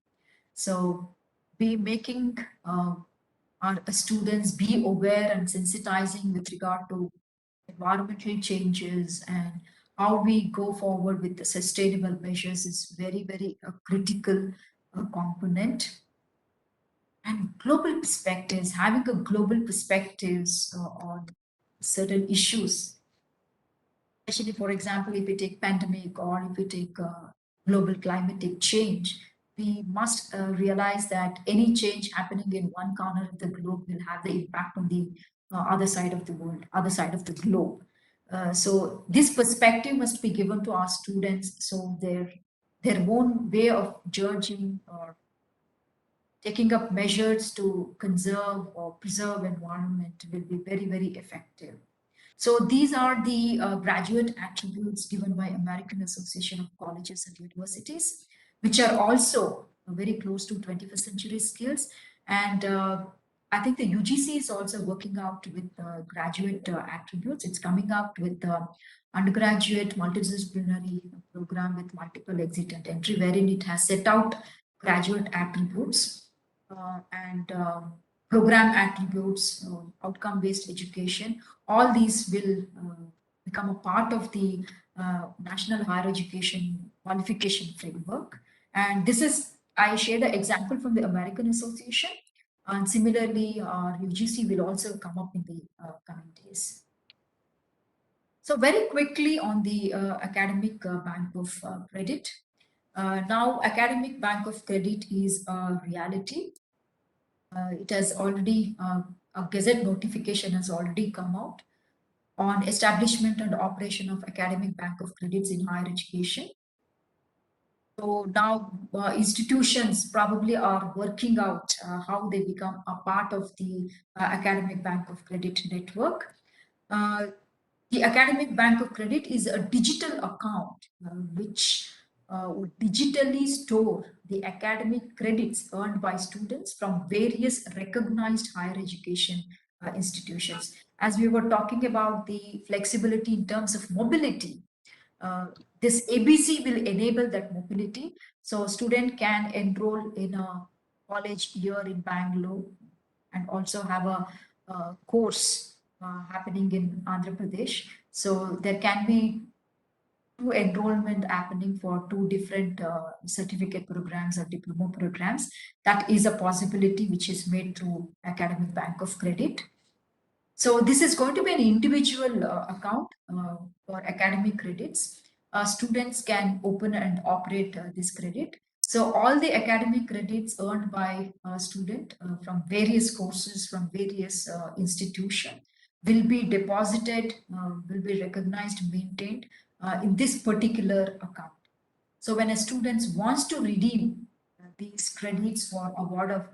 So be making our students be aware and sensitizing with regard to environmental changes and how we go forward with the sustainable measures is very, very critical component. And global perspectives, having a global perspectives on certain issues, especially for example, if we take pandemic or if we take global climatic change, we must realize that any change happening in one corner of the globe will have the impact on the other side of the world, other side of the globe. So this perspective must be given to our students, so their own way of judging or taking up measures to conserve or preserve environment will be very, very effective. So these are the graduate attributes given by American Association of Colleges and Universities, which are also very close to 21st century skills. And I think the UGC is also working out with graduate attributes. It's coming out with the undergraduate multidisciplinary program with multiple exit and entry, wherein it has set out graduate attributes and program attributes, outcome-based education. All these will become a part of the National Higher Education Qualification Framework. And this is, I share the example from the American Association. And similarly, our UGC will also come up in the coming days. So very quickly on the Academic Bank of Credit. Now, Academic Bank of Credit is a reality. It has already, a Gazette notification has already come out on establishment and operation of Academic Bank of Credits in higher education. So now institutions probably are working out how they become a part of the Academic Bank of Credit network. The Academic Bank of Credit is a digital account which would digitally store the academic credits earned by students from various recognized higher education institutions. As we were talking about the flexibility in terms of mobility, this ABC will enable that mobility. So student can enroll in a college here in Bangalore and also have a course happening in Andhra Pradesh. So there can be two enrollment happening for two different certificate programs or diploma programs. That is a possibility which is made through Academic Bank of Credit. So this is going to be an individual account for academic credits. Students can open and operate this credit. So all the academic credits earned by a student from various courses, from various institutions will be deposited, will be recognized, maintained in this particular account. So when a student wants to redeem these credits for award of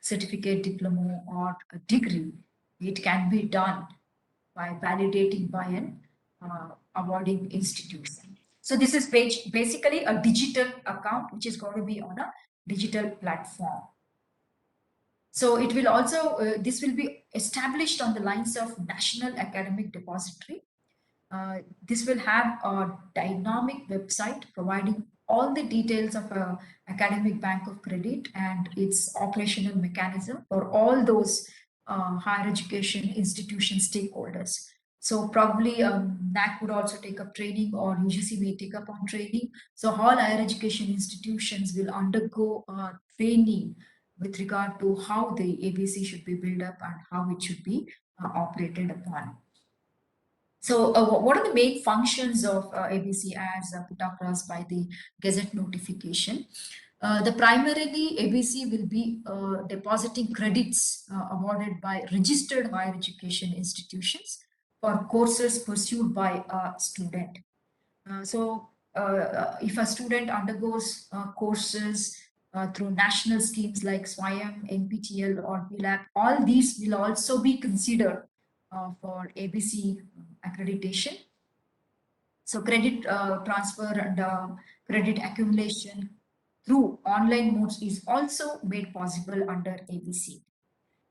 certificate, diploma, or a degree, it can be done by validating by an awarding institution. So this is basically a digital account which is going to be on a digital platform. So it will also, this will be established on the lines of National Academic Depository. This will have a dynamic website providing all the details of a academic bank of credit and its operational mechanism for all those higher education institution stakeholders. So probably NAAC would also take up training, or UGC may take up on training. So all higher education institutions will undergo training with regard to how the ABC should be built up and how it should be operated upon. So what are the main functions of ABC as put across by the Gazette notification? The primarily ABC will be depositing credits awarded by registered higher education institutions for courses pursued by a student. So if a student undergoes courses through national schemes like SWAYAM, NPTEL, or BLAC. All these will also be considered for ABC accreditation. So credit transfer and credit accumulation through online modes is also made possible under ABC.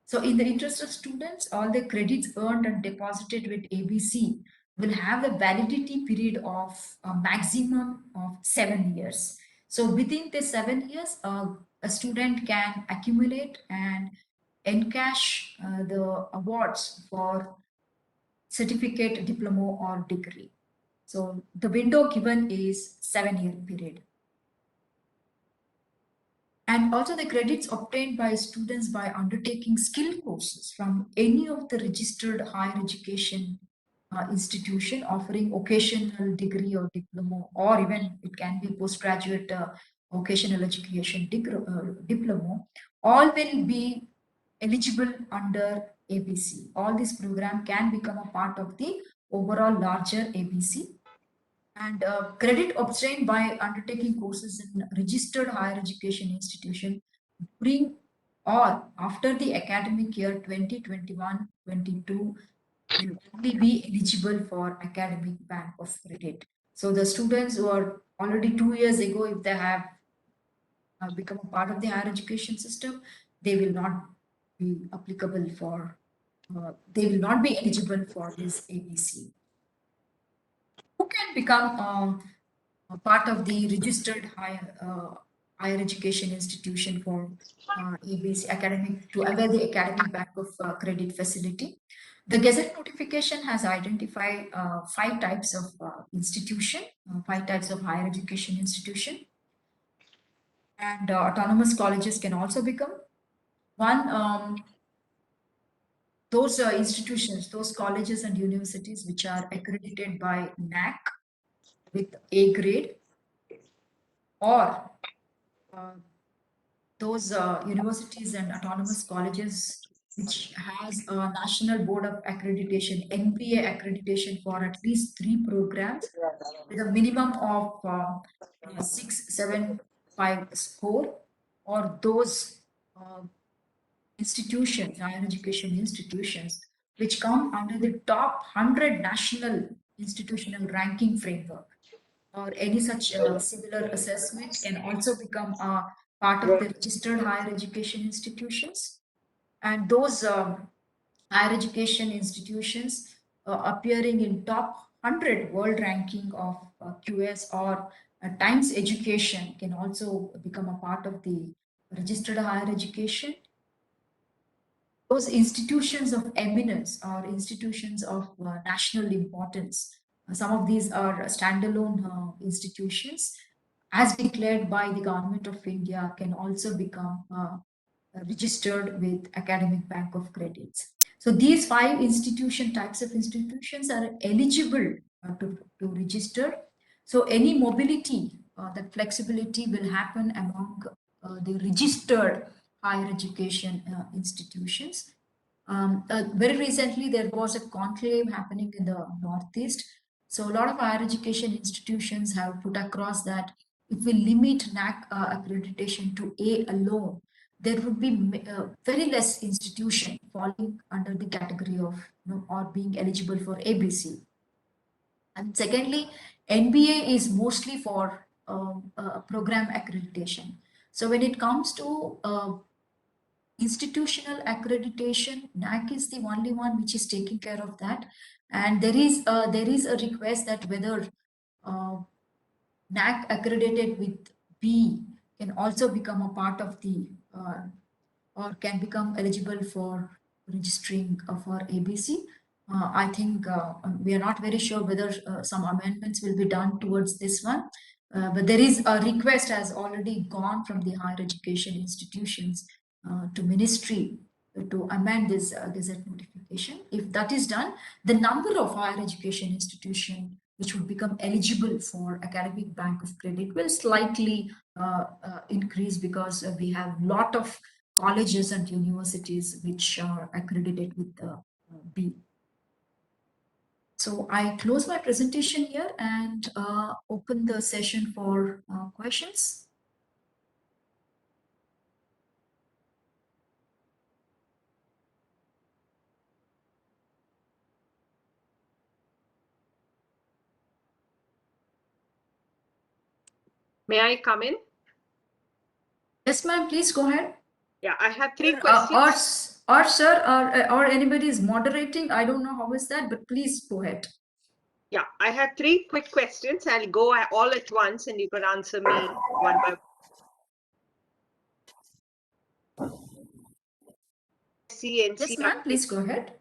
So in the interest of students, all the credits earned and deposited with ABC will have a validity period of a maximum of 7 years. So within the 7 years, a student can accumulate and encash the awards for certificate, diploma, or degree. So the window given is 7-year period. And also the credits obtained by students by undertaking skill courses from any of the registered higher education institution offering occasional degree or diploma, or even it can be postgraduate vocational education diploma, all will be eligible under ABC. All this program can become a part of the overall larger ABC. And credit obtained by undertaking courses in registered higher education institution during or after the academic year 2021-22 will only be eligible for academic bank of credit. So the students who are already 2 years ago, if they have become a part of the higher education system, they will not be applicable for, they will not be eligible for this ABC. Who can become a part of the registered higher education institution for ABC academic to avail the academic bank of credit facility? The Gazette notification has identified 5 types of institution, 5 types of higher education institution, and autonomous colleges can also become one. Those institutions, those colleges and universities which are accredited by NAAC with A grade, or those universities and autonomous colleges which has a National Board of Accreditation, NBA accreditation for at least 3 programs with a minimum of 675 score, or those institutions, higher education institutions, which come under the top 100 national institutional ranking framework, or any such similar assessment can also become a part of the registered higher education institutions. And those higher education institutions appearing in top 100 world ranking of QS or Times Education can also become a part of the registered higher education. Those institutions of eminence or institutions of national importance. Some of these are standalone institutions as declared by the government of India can also become registered with Academic Bank of Credits. So these 5 institution types of institutions are eligible to register. So any mobility, that flexibility will happen among the registered higher education institutions. Very recently, there was a conclave happening in the Northeast. So a lot of higher education institutions have put across that if we limit NAAC accreditation to A alone, there would be very less institution falling under the category of or being eligible for ABC. And secondly, NBA is mostly for program accreditation. So when it comes to institutional accreditation, NAAC is the only one which is taking care of that. And there is a request that whether NAAC accredited with B can also become a part of the or can become eligible for registering for ABC. I think we are not very sure whether some amendments will be done towards this one. But there is a request has already gone from the higher education institutions to ministry to amend this Gazette notification. If that is done, the number of higher education institution which would become eligible for Academic Bank of Credit will slightly increase, because we have a lot of colleges and universities which are accredited with the B. So I close my presentation here and open the session for questions. May I come in? Yes, ma'am, please go ahead. Yeah, I have three Or, questions. sir, or anybody is moderating. I don't know how is that, but please go ahead. Yeah, I have three quick questions. I'll go all at once and you can answer me one by one. Yes, ma'am, please go ahead.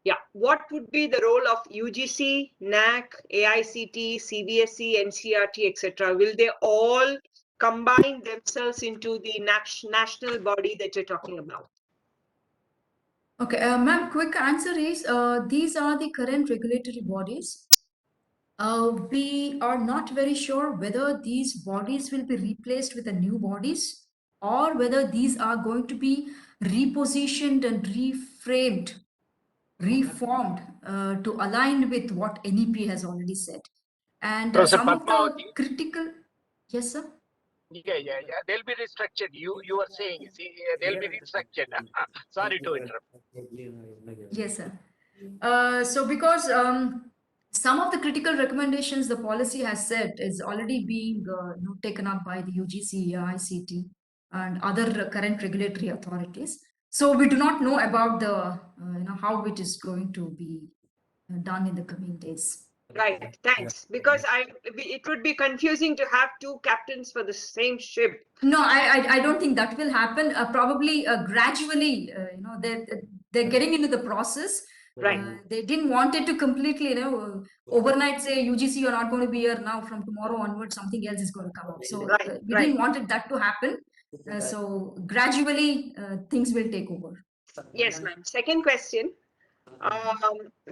Yeah, what would be the role of UGC, NAAC, AICT, CBSE, NCRT, etc.? Will they all combine themselves into the national body that you're talking about? Okay, ma'am, quick answer is these are the current regulatory bodies. We are not very sure whether these bodies will be replaced with the new bodies or whether these are going to be repositioned and reframed, reformed to align with what NEP has already said. And Professor some of the Padmavati? critical, yes, sir. Yeah. They'll be restructured. You are saying, see, they'll be restructured. Sorry to interrupt. Yes, sir. So because some of the critical recommendations the policy has said is already being taken up by the UGC, ICT, and other current regulatory authorities. So we do not know about the how it is going to be done in the coming days. Right, thanks. Because it would be confusing to have two captains for the same ship. No, I don't think that will happen. Probably gradually, they're getting into the process. Right. They didn't want it to completely, overnight say UGC, you're not going to be here now. From tomorrow onwards, something else is going to come up. So we didn't want it that to happen. So gradually, things will take over. Yes, ma'am. Second question.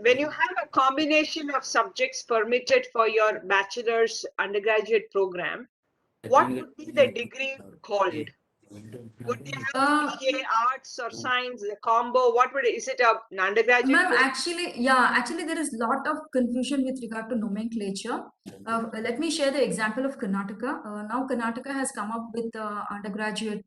When you have a combination of subjects permitted for your bachelor's undergraduate program, what would be the degree called? Would they have a BA arts or science, a combo? What would is it an undergraduate? Ma'am, actually, there is a lot of confusion with regard to nomenclature. Let me share the example of Karnataka. Now, Karnataka has come up with the undergraduate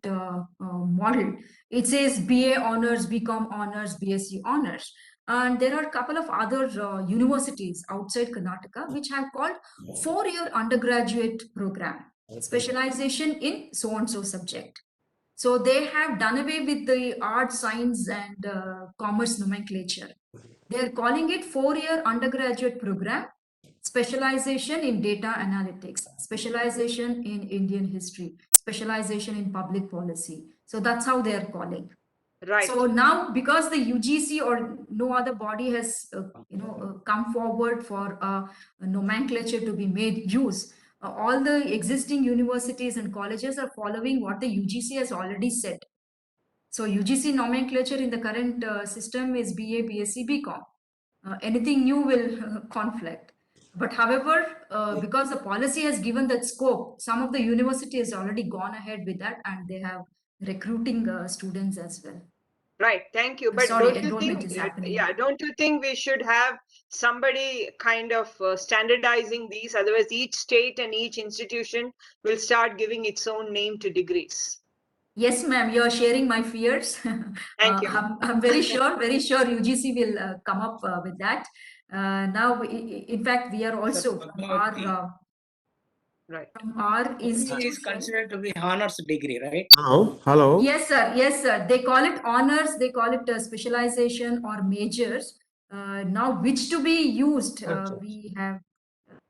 model. It says BA honors, BCom honors, BSc honors. And there are a couple of other universities outside Karnataka which have called four-year undergraduate program, specialization in so and so subject. So they have done away with the art, science, and commerce nomenclature. They are calling it four-year undergraduate program, specialization in data analytics, specialization in Indian history, specialization in public policy. So that's how they are calling. Right. So now, because the UGC or no other body has, come forward for a nomenclature to be made use, all the existing universities and colleges are following what the UGC has already said. So UGC nomenclature in the current system is BA, BSc, BCom. Anything new will conflict. But however, because the policy has given that scope, some of the university has already gone ahead with that and they have recruiting students as well. Right, thank you. But Sorry, don't you enrollment think, is happening. yeah, don't you think we should have somebody kind of standardizing these? Otherwise, each state and each institution will start giving its own name to degrees. Yes, ma'am, you are sharing my fears. Thank you. I'm very sure UGC will come up with that. Now, in fact, we are also from our institution. It is considered to be honors degree, right? Hello. Yes, sir. Yes, sir. They call it honors. They call it specialization or majors. Now, which to be used? We have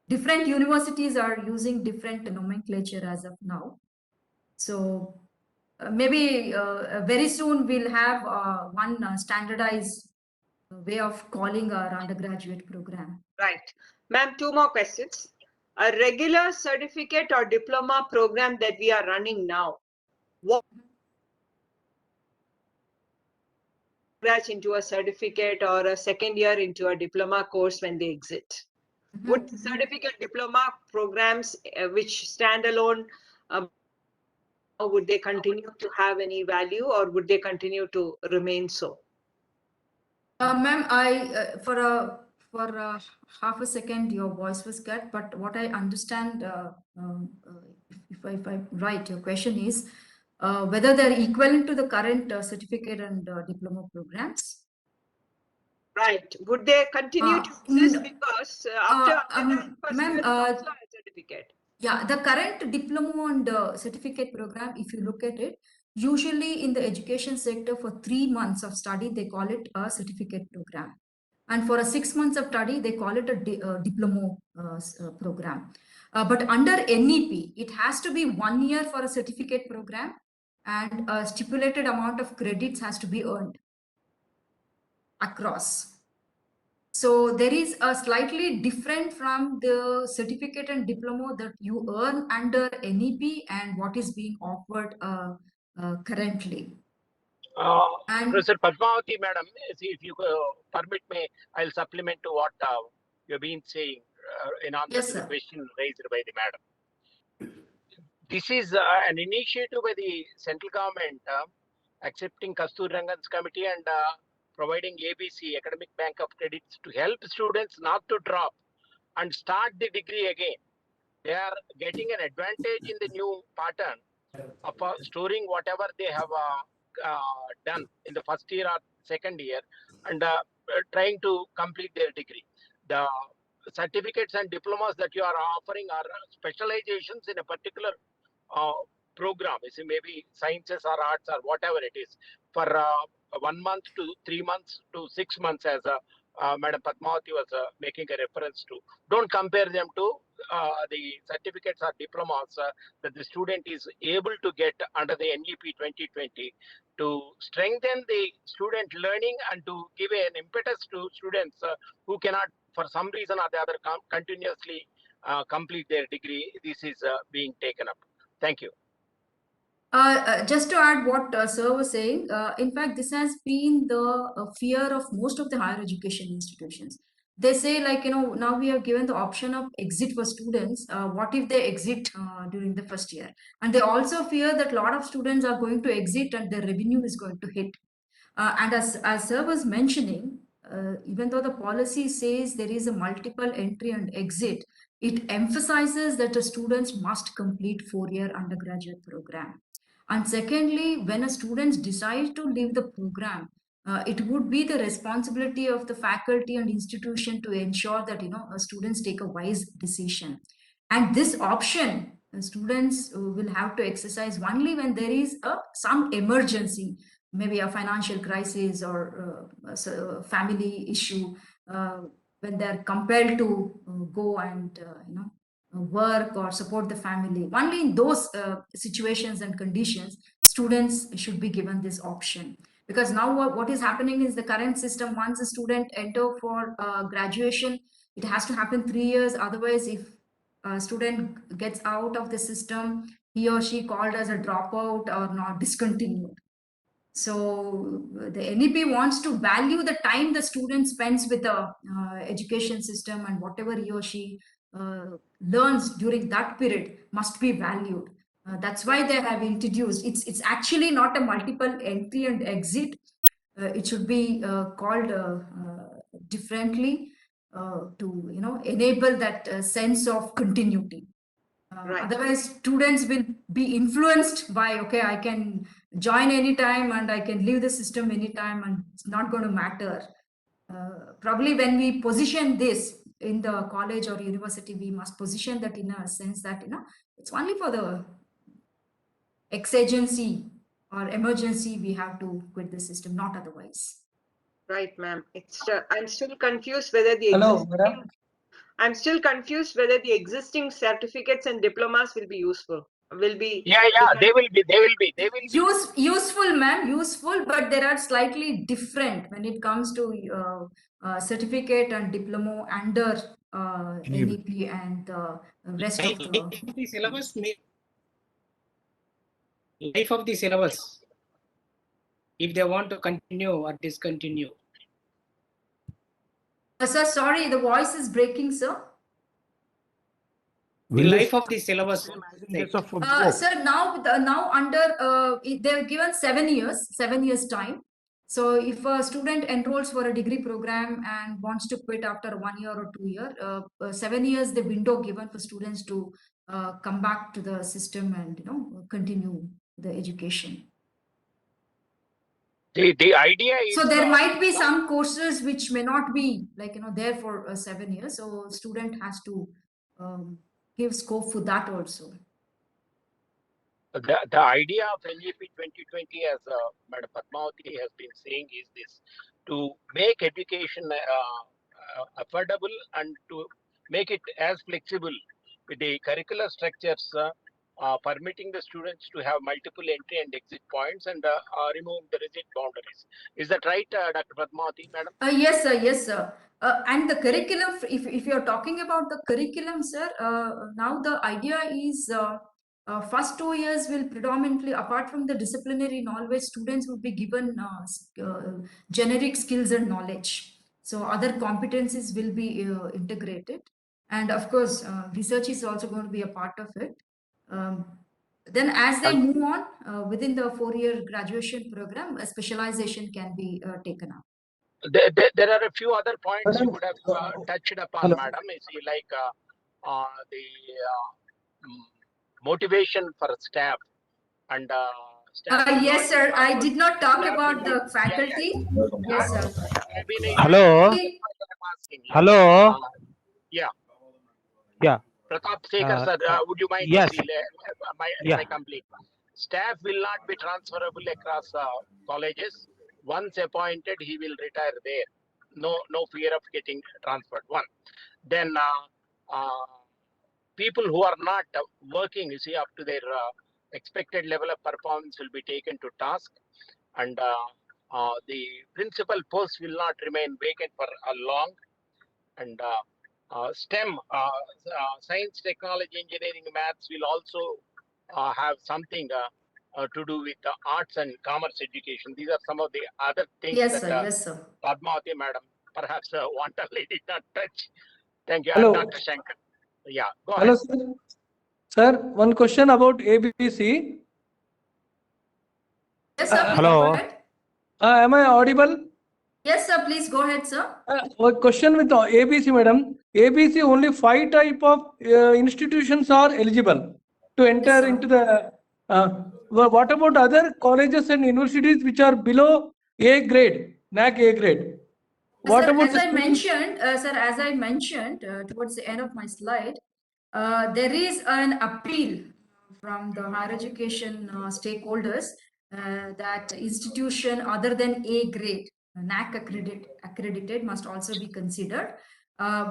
different universities are using different nomenclature as of now. So maybe very soon we'll have one standardized way of calling our undergraduate program. Right. Ma'am, two more questions. A regular certificate or diploma program that we are running now, what into a certificate or a second year into a diploma course when they exit? Would certificate diploma programs which stand alone, would they continue to have any value or would they continue to remain so? Ma'am, I for half a second your voice was cut, but what I understand, if I right, your question is whether they're equivalent to the current certificate and diploma programs. Right. Would they continue to exist because after undergrad, first year is also a certificate? Yeah, the current diploma and certificate program, if you look at it, usually in the education sector for 3 months of study, they call it a certificate program. And for a 6 months of study, they call it a diploma program. But under NEP, it has to be 1 year for a certificate program and a stipulated amount of credits has to be earned across. So there is a slightly different from the certificate and diploma that you earn under NEP and what is being offered currently. And Professor Padmavati, madam, see, if you permit me, I'll supplement to what you've been saying in answer yes, to the sir. question raised by the madam. This is an initiative by the central government accepting Kasturi Rangan's committee and providing ABC, Academic Bank of Credits, to help students not to drop and start the degree again. They are getting an advantage in the new pattern of storing whatever they have done in the first year or second year and trying to complete their degree. The certificates and diplomas that you are offering are specializations in a particular program. Maybe sciences or arts or whatever it is for 1 month to 3 months to 6 months, as Madam Padmavati was making a reference to. Don't compare them to the certificates or diplomas that the student is able to get under the NEP 2020 to strengthen the student learning and to give an impetus to students who cannot, for some reason or the other, continuously complete their degree. This is being taken up. Thank you. Just to add what sir was saying, in fact, this has been the fear of most of the higher education institutions. They say, like, now we have given the option of exit for students. What if they exit during the first year? And they also fear that a lot of students are going to exit and their revenue is going to hit. And as sir was mentioning, even though the policy says there is a multiple entry and exit, it emphasizes that the students must complete 4-year undergraduate program. And secondly, when a student decides to leave the program, it would be the responsibility of the faculty and institution to ensure that students take a wise decision. And this option, students will have to exercise only when there is some emergency, maybe a financial crisis or a family issue, when they're compelled to go and work or support the family. Only in those situations and conditions, students should be given this option. Because now what is happening is the current system, once a student enter for graduation, it has to happen 3 years. Otherwise, if a student gets out of the system, he or she called as a dropout or not discontinued. So the NEP wants to value the time the student spends with the education system, and whatever he or she learns during that period must be valued. That's why they have introduced. It's actually not a multiple entry and exit. It should be called differently to enable that sense of continuity. Right. Otherwise, students will be influenced by, okay, I can join anytime and I can leave the system anytime, and it's not going to matter. Probably when we position this in the college or university, we must position that in a sense that, it's only for the exigency or emergency we have to quit the system, not otherwise. Right, ma'am. I'm still confused whether the Hello, madam. I'm still confused whether the existing certificates and diplomas will be useful. Yeah, they will be. Useful, ma'am, useful, but there are slightly different when it comes to certificate and diploma under NEP and the rest of The syllabus life of the syllabus, if they want to continue or discontinue. Sir, sorry, the voice is breaking, sir. The life of the syllabus. Sir, now under they're given 7 years time. So if a student enrolls for a degree program and wants to quit after 1 year or 2 year, 7 years the window given for students to come back to the system and continue the education. The idea is. So there might be some courses which may not be there for 7 years. So student has to give scope for that also. The idea of NEP 2020, as Madam Padmavati has been saying, is this: to make education affordable and to make it as flexible with the curricular structures permitting the students to have multiple entry and exit points and remove the rigid boundaries. Is that right, Dr. Padmavati, Madam? Yes, sir. Yes, sir. And the curriculum, if you're talking about the curriculum, sir, now the idea is first 2 years will predominantly, apart from the disciplinary knowledge, students will be given generic skills and knowledge. So other competencies will be integrated. And of course, research is also going to be a part of it. Then as they move on within the 4-year graduation program, a specialization can be taken up. There are a few other points you would have touched upon, Hello. Madam. You see, like the motivation for staff and staff. will Yes, not be sir. I transferred. did not talk Staff about will the faculty. Yes, sir. I mean, Hello. I'm asking you. Hello. Yeah. Yeah. Pratap Sekhar, sir, would you mind yes. to see Yeah. my complete? Staff will not be transferable across colleges. Once appointed, he will retire there. No fear of getting transferred. One. Then people who are not working, you see, up to their expected level of performance will be taken to task, and the principal post will not remain vacant for a long. And STEM, science, technology, engineering, maths will also have something to do with arts and commerce education. These are some of the other things Yes, that sir. Yes, sir. Padmavati madam perhaps wantonly did not touch. Thank you, Hello. Dr. Shankar. Yeah, go Hello, ahead. sir. Sir, one question about ABC. Yes, sir. Please Hello. go ahead. Am I audible? Yes, sir. Please go ahead, sir. One question with ABC, madam. ABC, only 5 type of institutions are eligible to enter sir. into the. What about other colleges and universities which are below A grade, NAAC A grade? What Sir, about as the I students? mentioned, towards the end of my slide, there is an appeal from the higher education stakeholders that institution other than A grade, NAAC accredited must also be considered.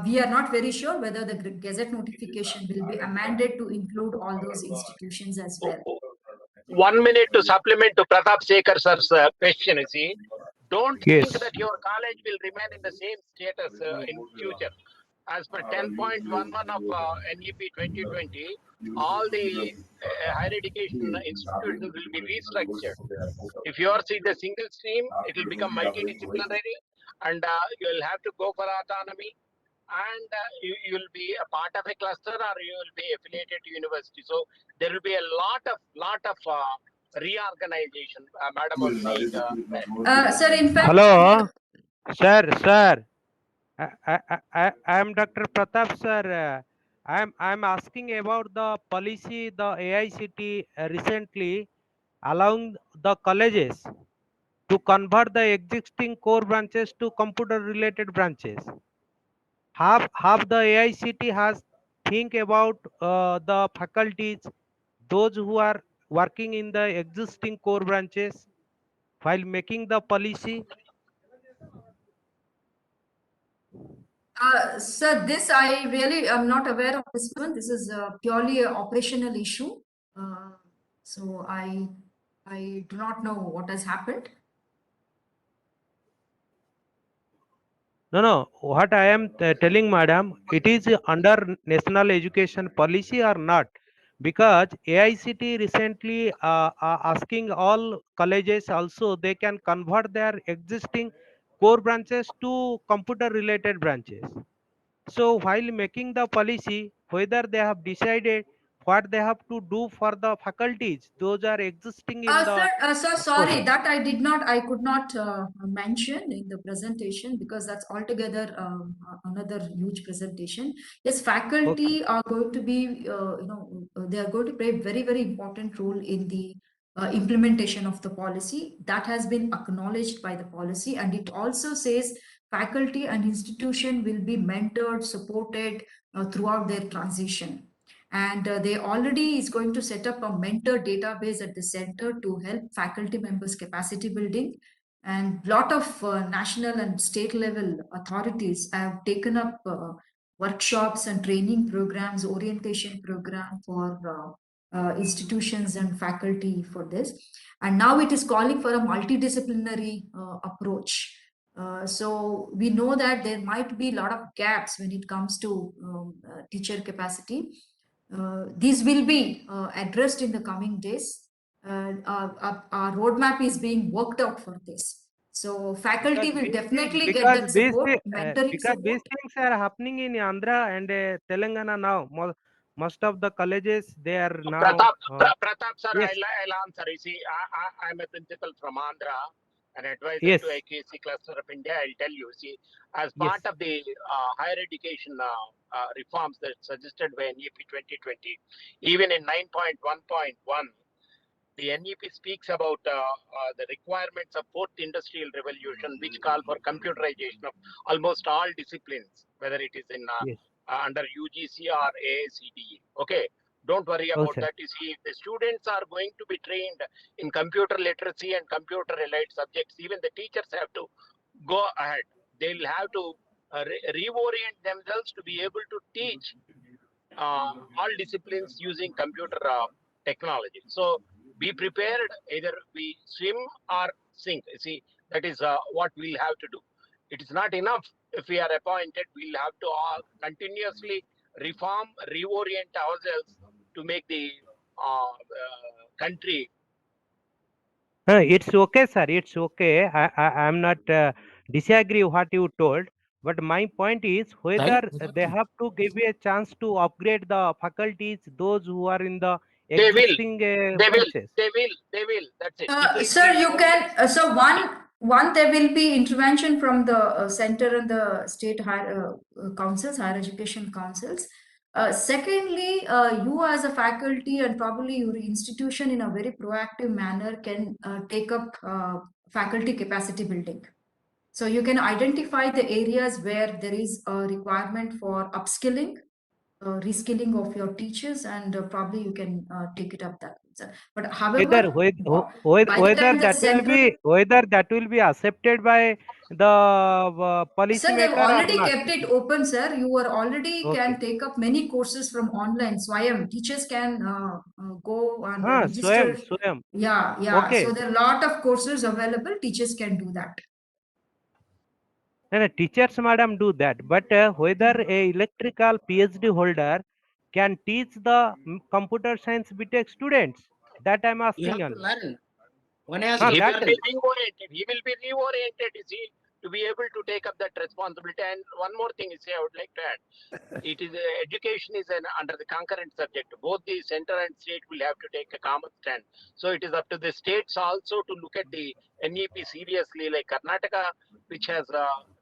We are not very sure whether the Gazette notification will be amended to include all those institutions as well. 1 minute to supplement to Pratap Sekhar sir's question. You see, don't Yes. think that your college will remain in the same status in future. As per 10.11 of NEP 2020, all the higher education institutions will be restructured. If you are seeing the single stream, it will become multidisciplinary, and you will have to go for autonomy, and you will be a part of a cluster or you will be affiliated to university. So there will be a lot of reorganization. Madam was saying. Sir, in fact, Hello, sir. I am Dr. Pratap, sir. I'm asking about the policy the AICT recently allowing the colleges to convert the existing core branches to computer-related branches. Have the AICT has think about the faculties, those who are working in the existing core branches while making the policy? Sir, this I really am not aware of this one. This is purely an operational issue. So I do not know what has happened. No. What I am telling, madam, it is under national education policy or not? Because AICT recently asking all colleges also they can convert their existing core branches to computer related branches. So while making the policy, whether they have decided what they have to do for the faculties, those are existing in the Sir, sorry course. that I could not mention in the presentation because that's altogether another huge presentation. Yes, faculty are going to be, they are going to play a very, very important role in the implementation of the policy. That has been acknowledged by the policy, and it also says faculty and institution will be mentored, supported throughout their transition. And they already is going to set up a mentor database at the center to help faculty members capacity building. And lot of national and state level authorities have taken up workshops and training programs, orientation program for institutions and faculty for this. And now it is calling for a multidisciplinary approach. So we know that there might be a lot of gaps when it comes to teacher capacity. These will be addressed in the coming days. Our roadmap is being worked out for this. So faculty will definitely get that support, mentoring because these support. things are happening in Andhra and Telangana now. Most of the colleges they are now. Pratap sir, yes. I'll answer. You see, I'm a principal from Andhra, an advisor Yes. to AQAC cluster of India. I'll tell you, see, as Yes. part of the higher education reforms that suggested by NEP 2020, even in 9.1.1, the NEP speaks about the requirements of fourth industrial revolution, which call for computerization of almost all disciplines, whether it is in Yes. under UGC or AICDE. Okay, don't worry about sir. that. You see, if the students are going to be trained in computer literacy and computer allied subjects, even the teachers have to go ahead. They'll have to reorient themselves to be able to teach all disciplines using computer technology. So be prepared, either we swim or sink. See, that is what we'll have to do. It is not enough if we are appointed. We'll have to continuously reform, reorient ourselves to make the country. It's okay, sir. It's okay. I'm not disagree what you told, but my point is whether they have to give a chance to upgrade the faculties, those who are in the They will. existing branches. They will. That's it. Sir, you can. So one there will be intervention from the center and the state higher councils, higher education councils. Secondly, you as a faculty and probably your institution in a very proactive manner can take up faculty capacity building. So you can identify the areas where there is a requirement for upskilling, reskilling of your teachers, and probably you can take it up that. But however, Whether that will be accepted by the sir, they've policymaker or already not. kept it open, sir. You are already Okay. can take up many courses from online. Swayam, teachers can go and register. Swayam. Yeah. Okay. So there are a lot of courses available. Teachers can do that. And teachers, madam, do that. But whether a electrical PhD holder can teach the computer science BTech students, that I'm You asking. have to learn. One has He to will that be reoriented. He will be reoriented, you see, to be able to take up that responsibility. And one more thing, you see, I would like to add. It is education is under the concurrent subject. Both the center and state will have to take a common stand. So it is up to the states also to look at the NEP seriously, like Karnataka, which has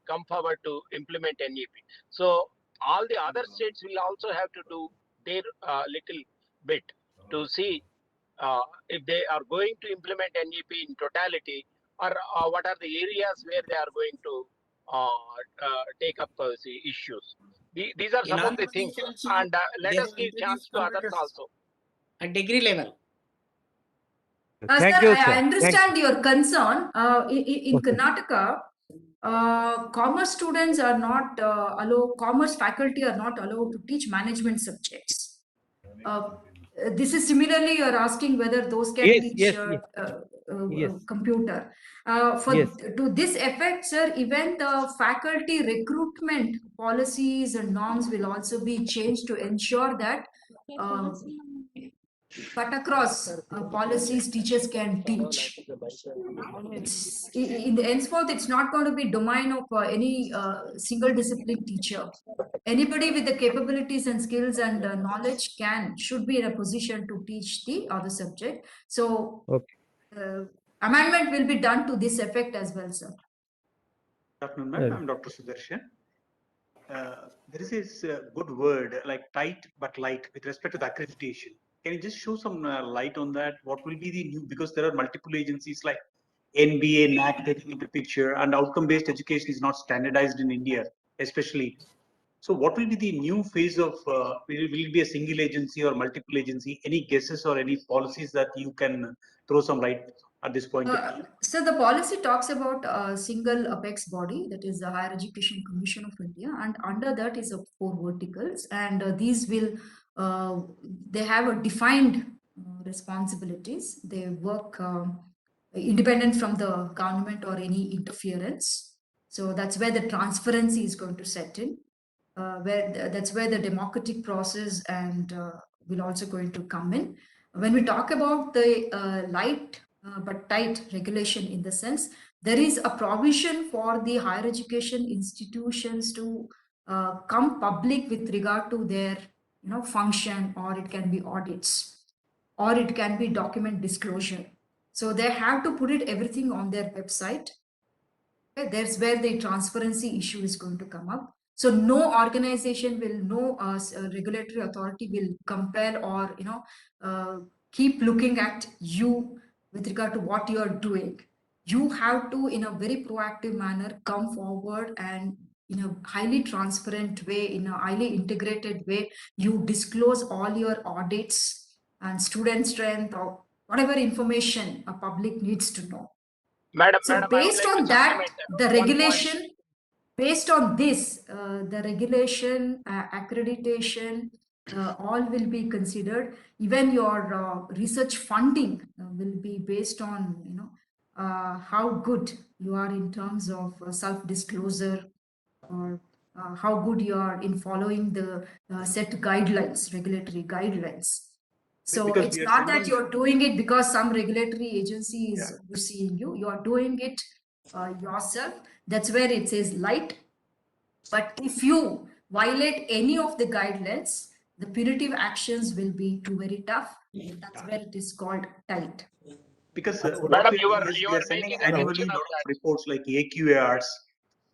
come forward to implement NEP. So all the other states will also have to do their little bit to see if they are going to implement NEP in totality, or what are the areas where they are going to take up the issues. These are In some of the Andhra things, Pradesh also, and let they us have give chance introduced to others computers also. at degree level. Thank Sir, you, I sir. understand your concern. In Karnataka, commerce students are not commerce faculty are not allowed to teach management subjects. This is similarly you're asking whether those can teach computer. To this effect, sir, even the faculty recruitment policies and norms will also be changed to ensure that cut across policies teachers can teach. It's in the henceforth, it's not going to be domain of any single discipline teacher. Anybody with the capabilities and skills and knowledge should be in a position to teach the other subject. So amendment will be done to this effect as well, sir. Good afternoon, ma'am. I'm Dr. Sudarshan. There is this good word like tight but light with respect to the accreditation. Can you just show some light on that? What will be the new, because there are multiple agencies like NBA, NAAC taking into picture, and outcome-based education is not standardized in India, especially. So what will be the new phase of, will it be a single agency or multiple agency? Any guesses or any policies that you can throw some light at this point of time? So the policy talks about a single apex body, that is the Higher Education Commission of India, and under that is 4 verticals, and these will they have a defined responsibilities. They work independent from the government or any interference. So that's where the transparency is going to set in. That's where the democratic process and will also going to come in. When we talk about the light but tight regulation, in the sense, there is a provision for the higher education institutions to come public with regard to their function, or it can be audits, or it can be document disclosure. So they have to put it everything on their website. Okay, that's where the transparency issue is going to come up. So no organization will, no regulatory authority will compare or keep looking at you with regard to what you are doing. You have to, in a very proactive manner, come forward and in a highly transparent way, in a highly integrated way, you disclose all your audits and student strength or whatever information a public needs to know. Madam, So I would based like to on that, supplement the one point. regulation, based on this, the regulation, accreditation, all will be considered. Even your research funding will be based on, how good you are in terms of self-disclosure, or how good you are in following the set guidelines, regulatory guidelines. So Because it's we are not that sending- you're doing it because some regulatory agency is seeing you. You are doing it yourself. That's where it says light. But if you violate any of the guidelines, the punitive actions will be too very tough. That's where it is called tight. Because what Madam, we are doing is we are sending making a annually mention a of lot of that. reports like AQARs.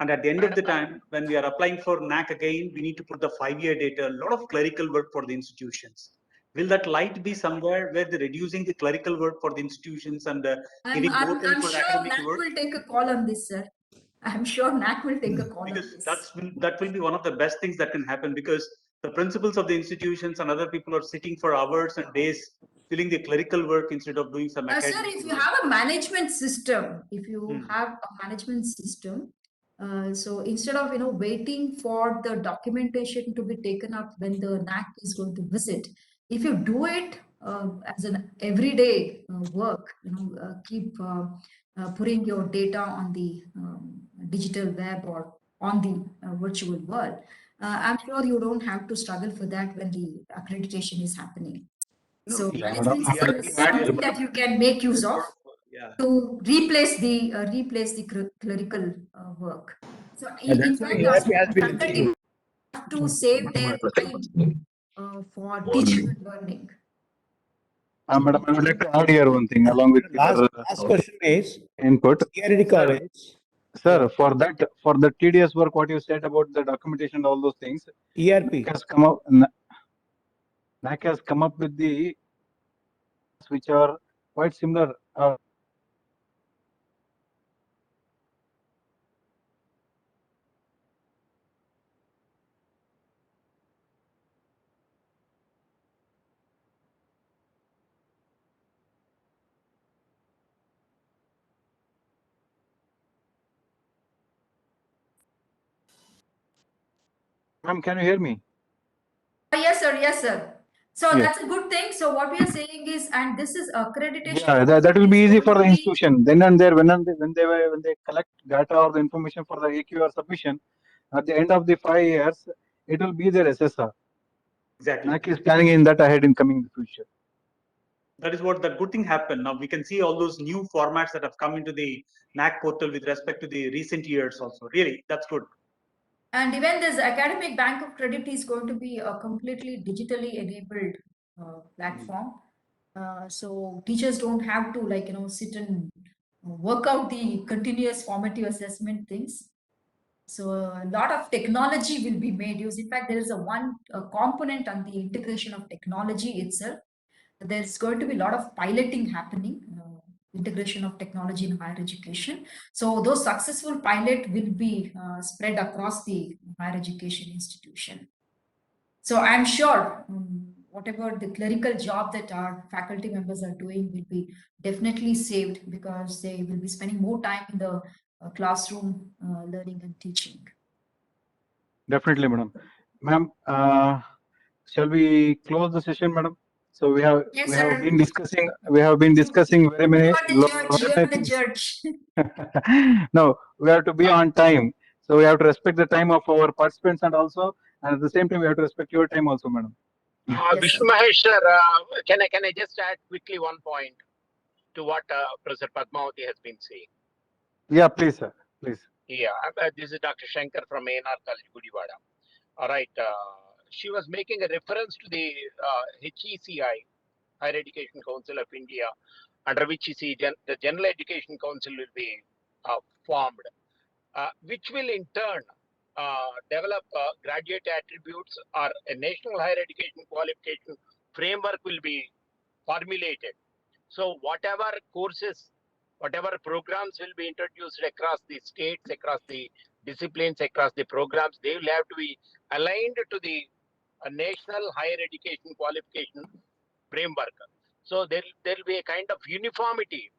And at the end of the time, when we are applying for NAAC again, we need to put the 5-year data, a lot of clerical work for the institutions. Will that light be somewhere where they're reducing the clerical work for the institutions and getting more time I'm for the sure academic NAAC work? will take a call on this, sir. I'm sure NAAC will take a call on Because this. that will be one of the best things that can happen, because the principals of the institutions and other people are sitting for hours and days filling the clerical work instead of doing some Sir, academic if you work. have a management system, if you have a management system, so instead of waiting for the documentation to be taken up when the NAAC is going to visit, if you do it as an everyday work, keep putting your data on the digital web or on the virtual world, I'm sure you don't have to struggle for that when the accreditation is happening. No, So we management are system is something that you can make use of to replace the clerical work. So in fact, our faculty have to save their time for teaching and learning. Madam, I would like to add here one thing along with your Last question is input. theory college. Sir, for the tedious work, what you said about the documentation and all those things, ERP. NAAC has come up with the which are quite similar. Ma'am, can you hear me? Yes, sir. Yes, sir. So Yes. that's a good thing. So what we are saying is, and this is accreditation. Yeah, that will be easy for the institution. Then and there, when they collect data or the information for the AQR submission, at the end of the 5 years, it will be their SSR. Exactly. NAAC is planning in that ahead in coming future. That is what the good thing happened. Now we can see all those new formats that have come into the NAAC portal with respect to the recent years also. Really, that's good. And even this academic bank of credit is going to be a completely digitally enabled platform. So teachers don't have to sit and work out the continuous formative assessment things. So a lot of technology will be made use. In fact, there is a component on the integration of technology itself. There's going to be a lot of piloting happening integration of technology in higher education. So those successful pilot will be spread across the higher education institution. So I'm sure whatever the clerical job that our faculty members are doing will be definitely saved, because they will be spending more time in the classroom learning and teaching. Definitely, madam. Ma'am, shall we close the session, madam? So we have Yes, we sir. have been discussing very many You are the judge. No, we have to be on time. So we have to respect the time of our participants, and at the same time we have to respect your time also, madam. Yes, Vishnu sir. Mahesh, sir, can I just add quickly one point to what Professor Padmavati has been saying? Yeah, please, sir. Please. Yeah, this is Dr. Shankar from ANR College, Gudivada. All right, she was making a reference to the HECI, Higher Education Council of India, under which you see the General Education Council will be formed, which will in turn develop graduate attributes, or a national higher education qualification framework will be formulated. So whatever courses, whatever programs will be introduced across the states, across the disciplines, across the programs, they will have to be aligned to the national higher education qualification framework. So there will be a kind of uniformity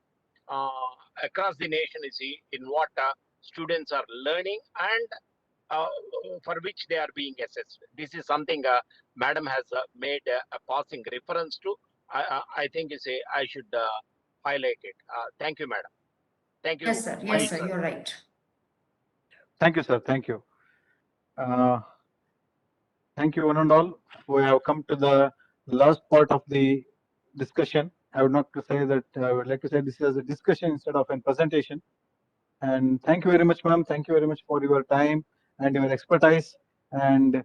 across the nation, you see, in what students are learning and for which they are being assessed. This is something Madam has made a passing reference to. I think I should highlight it. Thank you, Madam. Thank you. Yes, sir. Yes, sir. You're right. Thank you, sir. Thank you. Thank you, one and all. We have come to the last part of the discussion. I would not to say that. I would like to say this is a discussion instead of a presentation. And thank you very much, ma'am. Thank you very much for your time and your expertise, and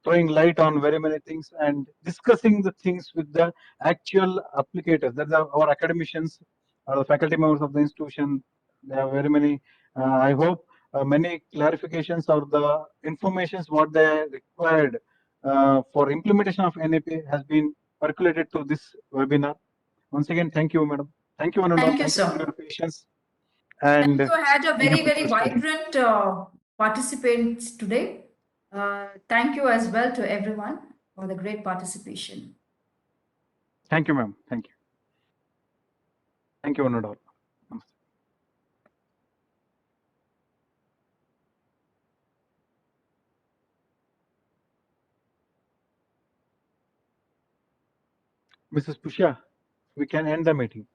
throwing light on very many things and discussing the things with the actual applicators. That's our academicians or the faculty members of the institution. There are very many. I hope many clarifications or the informations what they required for implementation of NAP has been percolated to this webinar. Once again, thank you, madam. Thank you, one and all. Thank you, Thank you for sir. your patience. And And you had a thank you very, for very your study. vibrant participants today. Thank you as well to everyone for the great participation. Thank you, ma'am. Thank you. Thank you, one and all. Mrs. Pusha, we can end the meeting.